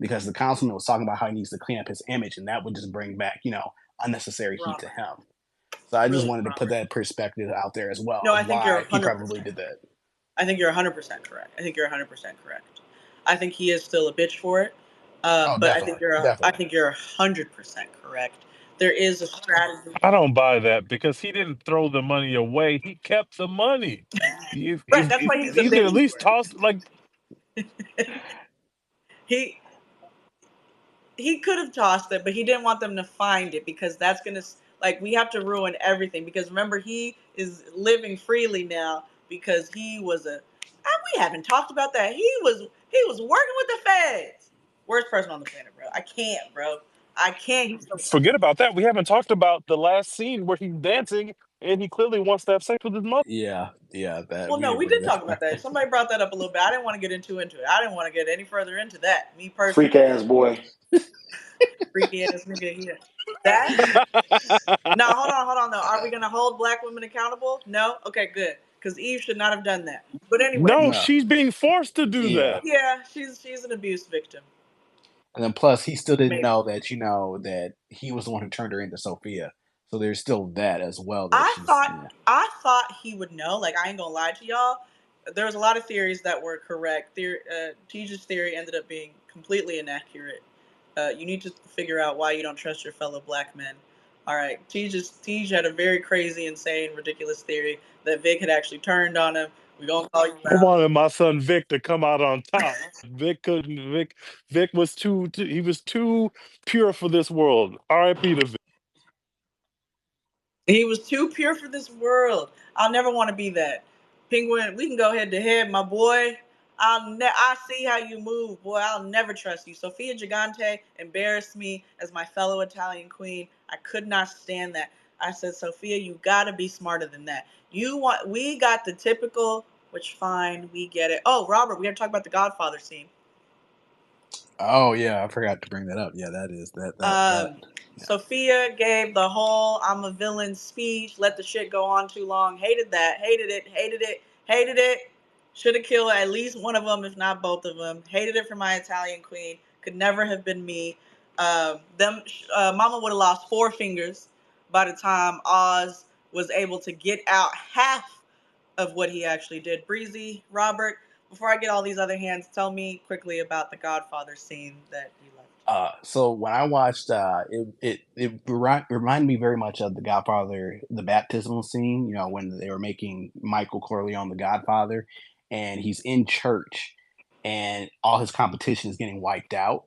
because the councilman was talking about how he needs to clean up his image, and that would just bring back unnecessary heat to Robert, him. So I just really, wanted to put Robert. that perspective out there as well No, of I think you're why he 100%. probably did that. I think you're 100% correct. I think you're 100% correct. I think he is still a bitch for it, Oh, but definitely, I definitely. think you're 100% correct. There is a strategy. I don't buy that because he didn't throw the money away. He kept the money. Right, that's why he's a You could bitch at for least toss like it. he he could have tossed it, but he didn't want them to find it because that's gonna like we have to ruin everything. Because remember, he is living freely now because he was a. We haven't talked about that. He was working with the feds. Worst person on the planet, bro. I can't, bro. I can't. He's the worst. forget about that. We haven't talked about the last scene where he's dancing and he clearly wants to have sex with his mother. Yeah, yeah, that Well, we no, didn't we bring did that talk about that. Somebody brought that up a little bit. I didn't want to get into it. I didn't want to get any further into that. Me personally, Freak ass boy. freaky ass nigga here. That no, hold on though. Are we gonna hold black women accountable? No? Okay, good. Because Eve should not have done that. But anyway, No, No, she's being forced to do yeah. that. yeah, she's an abuse victim. And then plus he still didn't Maybe. know that, that he was the one who turned her into Sophia. So there's still that as well that she's yeah. I thought he would know. Like I ain't gonna lie to y'all. There was a lot of theories that were correct. Tej's theory ended up being completely inaccurate. You need to figure out why you don't trust your fellow black men. All right, Tej had a very crazy, insane, ridiculous theory that Vic had actually turned on him. We gonna call you I out. wanted my son Vic to come out on top. Vic couldn't. Vic was he was too pure for this world. R.I.P. to Vic. He was too pure for this world. I'll never want to be that. Penguin, we can go head to head, my boy. I see how you move, boy. I'll never trust you. Sofia Gigante embarrassed me as my fellow Italian queen. I could not stand that. I said, Sophia, you gotta be smarter than that. We got the typical, which fine, we get it. Oh, Robert, we gotta talk about the Godfather scene. Oh yeah, I forgot to bring that up. Yeah, that is that Um, yeah. Sophia gave the whole "I'm a villain" speech. Let the shit go on too long. Hated that. Hated it. Hated it. Hated it. Should have killed at least one of them, if not both of them. Hated it for my Italian queen. Could never have been me. Mama would have lost four fingers by the time Oz was able to get out half of what he actually did. Breezy, Robert, before I get all these other hands, tell me quickly about the Godfather scene that you loved. So when I watched, reminded me very much of The Godfather, the baptismal scene. You know, when they were making Michael Corleone the Godfather, and he's in church, and all his competition is getting wiped out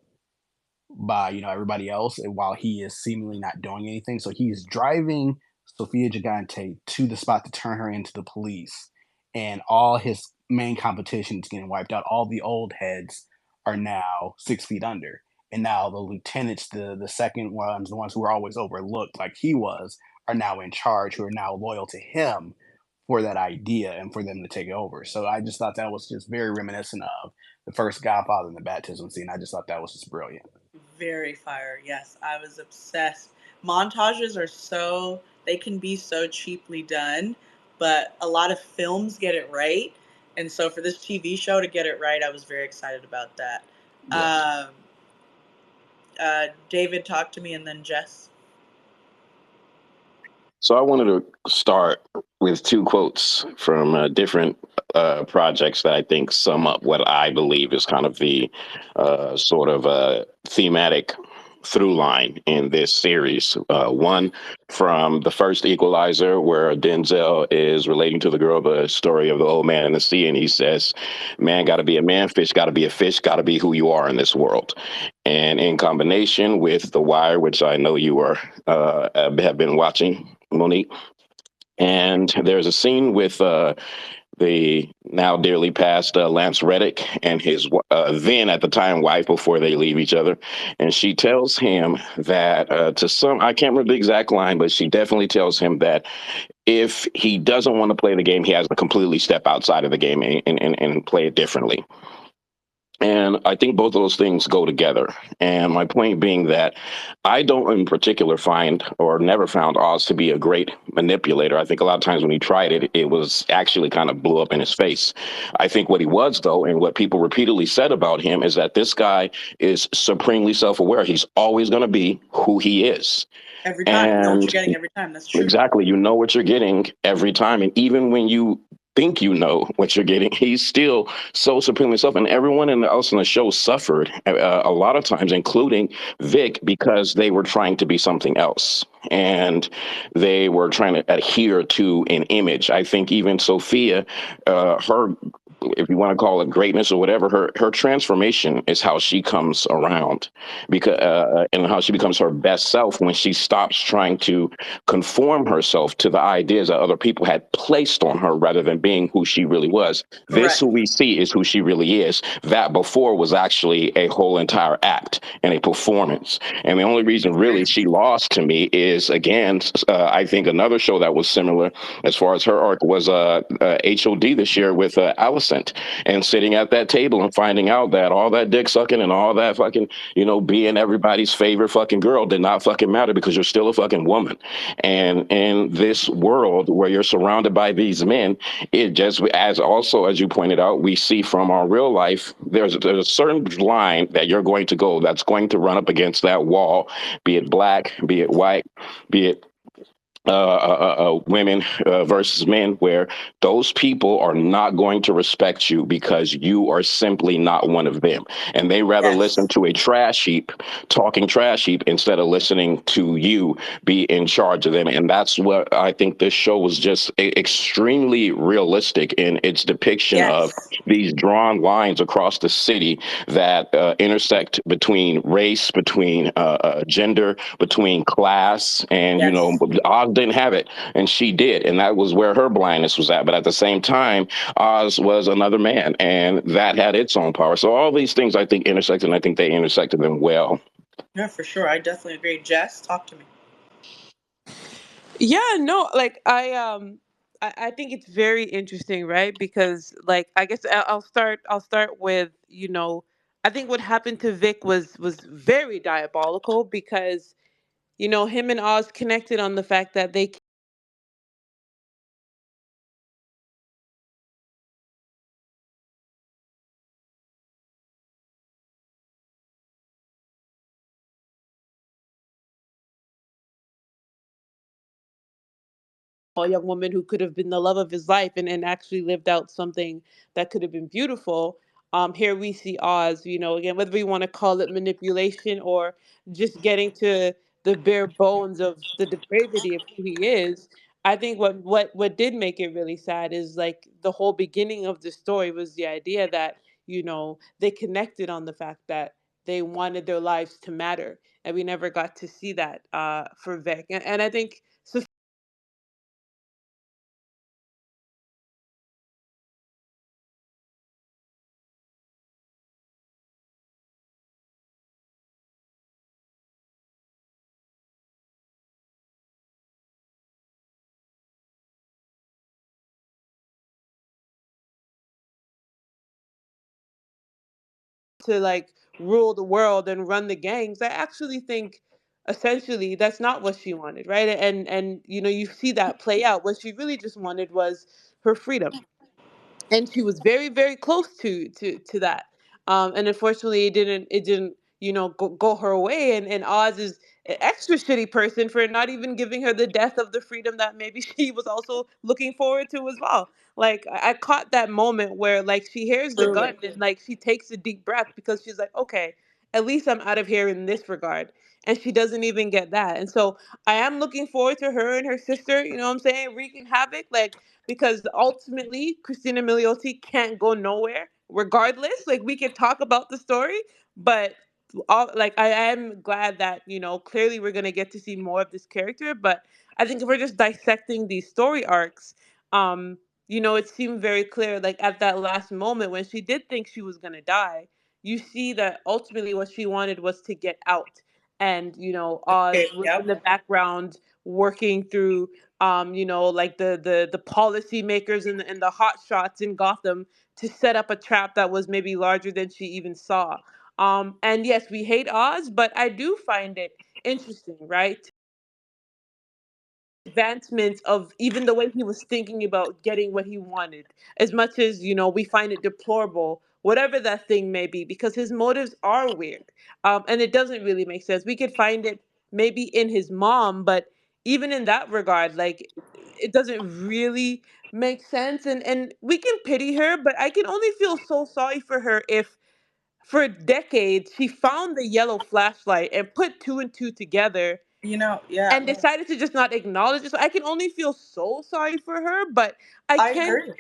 by everybody else, and while he is seemingly not doing anything. So he's driving Sofia Gigante to the spot to turn her into the police, and all his main competition is getting wiped out. All the old heads are now 6 feet under, and now the lieutenants, the second ones, the ones who were always overlooked, like he was, are now in charge, who are now loyal to him for that idea and for them to take it over. So I just thought that was just very reminiscent of the first Godfather in the baptism scene. I just thought that was just brilliant. Very fire. Yes, I was obsessed. Montages are so, they can be so cheaply done, but a lot of films get it right. And so for this TV show to get it right, I was very excited about that. Yes. David, talk to me, and then Jess. So I wanted to start with two quotes from different projects that I think sum up what I believe is kind of the sort of thematic through line in this series. One from the first Equalizer, where Denzel is relating to the girl the story of the old man in the sea, and he says, "Man, got to be a man. Fish got to be a fish. Got to be who you are in this world." And in combination with The Wire, which I know you are have been watching, Monique. And there's a scene with the now dearly passed Lance Reddick and his then at the time wife before they leave each other. And she tells him that I can't remember the exact line, but she definitely tells him that if he doesn't want to play the game, he has to completely step outside of the game and play it differently. And I think both of those things go together. And my point being that I don't in particular find or never found Oz to be a great manipulator. I think a lot of times when he tried it, it was actually kind of blew up in his face. I think what he was, though, and what people repeatedly said about him is that this guy is supremely self aware. He's always going to be who he is. Every time. You know what you're And getting every time. That's true. exactly. You know what you're getting every time. And even when you think you know what you're getting, he's still so supremely self. And everyone else in the show suffered a lot of times, including Vic, because they were trying to be something else. And they were trying to adhere to an image. I think even Sophia, her, if you want to call it greatness or whatever, her transformation is how she comes around, because and how she becomes her best self when she stops trying to conform herself to the ideas that other people had placed on her rather than being who she really was. This Correct. who we see is who she really is. That before was actually a whole entire act and a performance. And the only reason really she lost to me is, again, I think another show that was similar as far as her arc was HOD this year with Alicent, and sitting at that table and finding out that all that dick sucking and all that fucking, being everybody's favorite fucking girl did not fucking matter because you're still a fucking woman. And in this world where you're surrounded by these men, it just, as also, as you pointed out, we see from our real life, there's a certain line that you're going to go that's going to run up against that wall, be it black, be it white, be it women versus men, where those people are not going to respect you because you are simply not one of them. And they rather listen Yes. to a trash heap talking trash heap instead of listening to you be in charge of them. And that's what I think this show was just extremely realistic in its depiction of Yes. these drawn lines across the city that intersect between race, between gender, between class, and Yes. Oz didn't have it, and she did, and that was where her blindness was at. But at the same time, Oz was another man, and that had its own power. So all these things I think intersected, and I think they intersected them well. Yeah, for sure. I definitely agree. Jess, talk to me. Yeah, no, like I think it's very interesting, right? Because like I guess I'll start with, I think what happened to Vic was very diabolical because him and Oz connected on the fact that they a young woman who could have been the love of his life, and actually lived out something that could have been beautiful. Here we see Oz, again, whether we want to call it manipulation or just getting to the bare bones of the depravity of who he is. I think what did make it really sad is like the whole beginning of the story was the idea that they connected on the fact that they wanted their lives to matter, and we never got to see that for Vic. And I think to like rule the world and run the gangs, I actually think essentially that's not what she wanted, right? And you see that play out. What she really just wanted was her freedom, and she was very very close to that. And unfortunately it didn't go her way, and Oz is an extra shitty person for not even giving her the death of the freedom that maybe she was also looking forward to as well. Like I caught that moment where like she hears the gun Truly. and like she takes a deep breath because she's like, okay, at least I'm out of here in this regard. And she doesn't even get that. And so I am looking forward to her and her sister, you know what I'm saying, wreaking havoc. Like, because ultimately Christina Milioti can't go nowhere regardless. Like we can talk about the story, but like I am glad that clearly we're gonna get to see more of this character. But I think if we're just dissecting these story arcs, um, it seemed very clear, like at that last moment when she did think she was gonna die, you see that ultimately what she wanted was to get out. And Oz Okay, was in yep. the background working through like the policy makers and the hot shots in Gotham to set up a trap that was maybe larger than she even saw. And yes, we hate Oz, but I do find it interesting, right? Advancements of even the way he was thinking about getting what he wanted, as much as we find it deplorable, whatever that thing may be, because his motives are weird. And it doesn't really make sense. We could find it maybe in his mom, but even in that regard, like it doesn't really make sense. And we can pity her, but I can only feel so sorry for her if for decades she found the yellow flashlight and put two and two together Yeah, and decided to just not acknowledge it. So I can only feel so sorry for her, but I I can agree.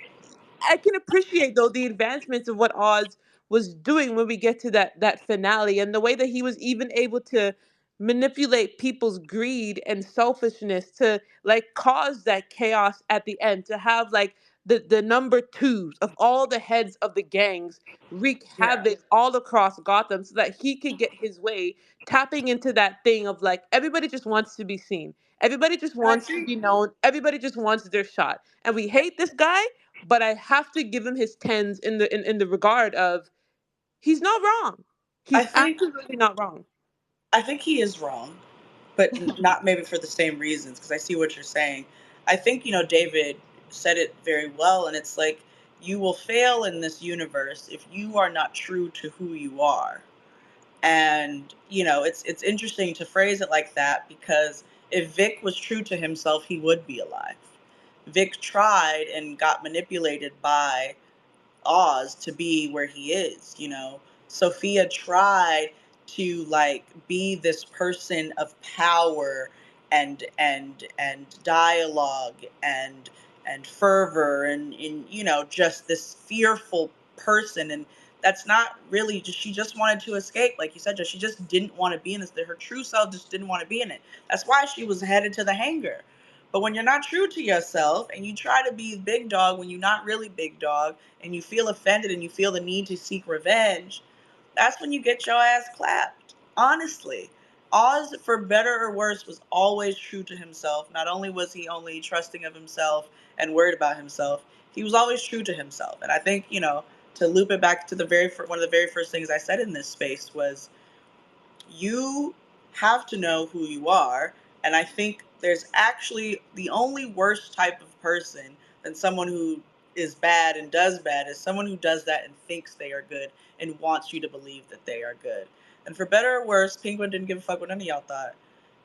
I can appreciate though the advancements of what Oz was doing when we get to that finale, and the way that he was even able to manipulate people's greed and selfishness to like cause that chaos at the end, to have like the number twos of all the heads of the gangs wreak Yeah. havoc all across Gotham so that he could get his way, tapping into that thing of like everybody just wants to be seen. Everybody just And I wants to think be known. Everybody just wants their shot. And we hate this guy, but I have to give him his tens in the regard of he's not wrong. I He's think absolutely not wrong. I think he is wrong, but not maybe for the same reasons, because I see what you're saying. I think, David said it very well, and it's like you will fail in this universe if you are not true to who you are. And, it's interesting to phrase it like that because if Vic was true to himself, he would be alive. Vic tried and got manipulated by Oz to be where he is, Sophia tried to like be this person of power and dialogue and fervor and just this fearful person, and that's not really just, she just wanted to escape, like you said, just she just didn't want to be in this, her true self just didn't want to be in it. That's why she was headed to the hangar. But when you're not true to yourself and you try to be big dog when you're not really big dog, and you feel offended and you feel the need to seek revenge, that's when you get your ass clapped. Honestly, Oz, for better or worse, was always true to himself. Not only was he only trusting of himself and worried about himself, he was always true to himself. And I think, to loop it back to one of the very first things I said in this space was you have to know who you are. And I think there's actually the only worst type of person than someone who is bad and does bad is someone who does that and thinks they are good and wants you to believe that they are good. And for better or worse, Penguin didn't give a fuck what any of y'all thought.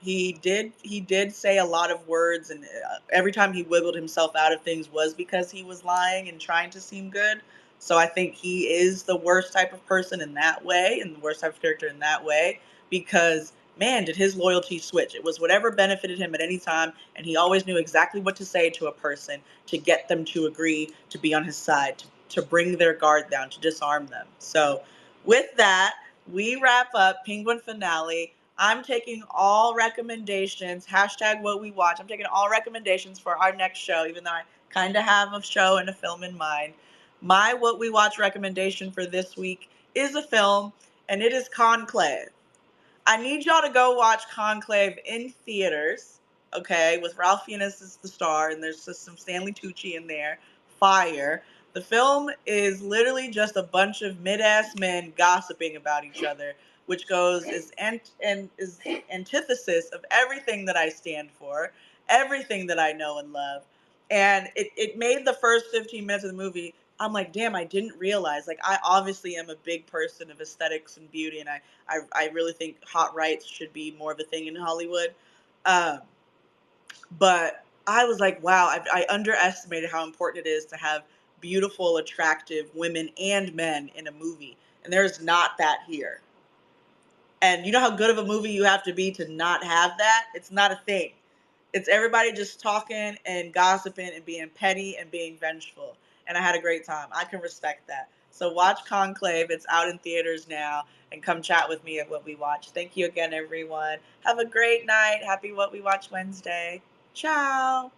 he did say a lot of words, and every time he wiggled himself out of things was because he was lying and trying to seem good. So I think he is the worst type of person in that way, and the worst type of character in that way, because man, did his loyalty switch. It was whatever benefited him at any time, and he always knew exactly what to say to a person to get them to agree to be on his side, to bring their guard down, to disarm them. So with that, we wrap up Penguin finale. I'm taking all recommendations, hashtag what we watch. I'm taking all recommendations for our next show, even though I kind of have a show and a film in mind. My what we watch recommendation for this week is a film, and it is Conclave. I need y'all to go watch Conclave in theaters, okay, with Ralph Fiennes as the star, and there's just some Stanley Tucci in there. Fire. The film is literally just a bunch of mid-ass men gossiping about each other, which is antithesis of everything that I stand for, everything that I know and love. And it made the first 15 minutes of the movie. I'm like, damn, I didn't realize. Like, I obviously am a big person of aesthetics and beauty, and I really think hot rights should be more of a thing in Hollywood. Um, but I was like, wow, I underestimated how important it is to have beautiful, attractive women and men in a movie. And there's not that here. And you know how good of a movie you have to be to not have that? It's not a thing. It's everybody just talking and gossiping and being petty and being vengeful. And I had a great time. I can respect that. So watch Conclave. It's out in theaters now. And come chat with me at What We Watch. Thank you again, everyone. Have a great night. Happy What We Watch Wednesday. Ciao.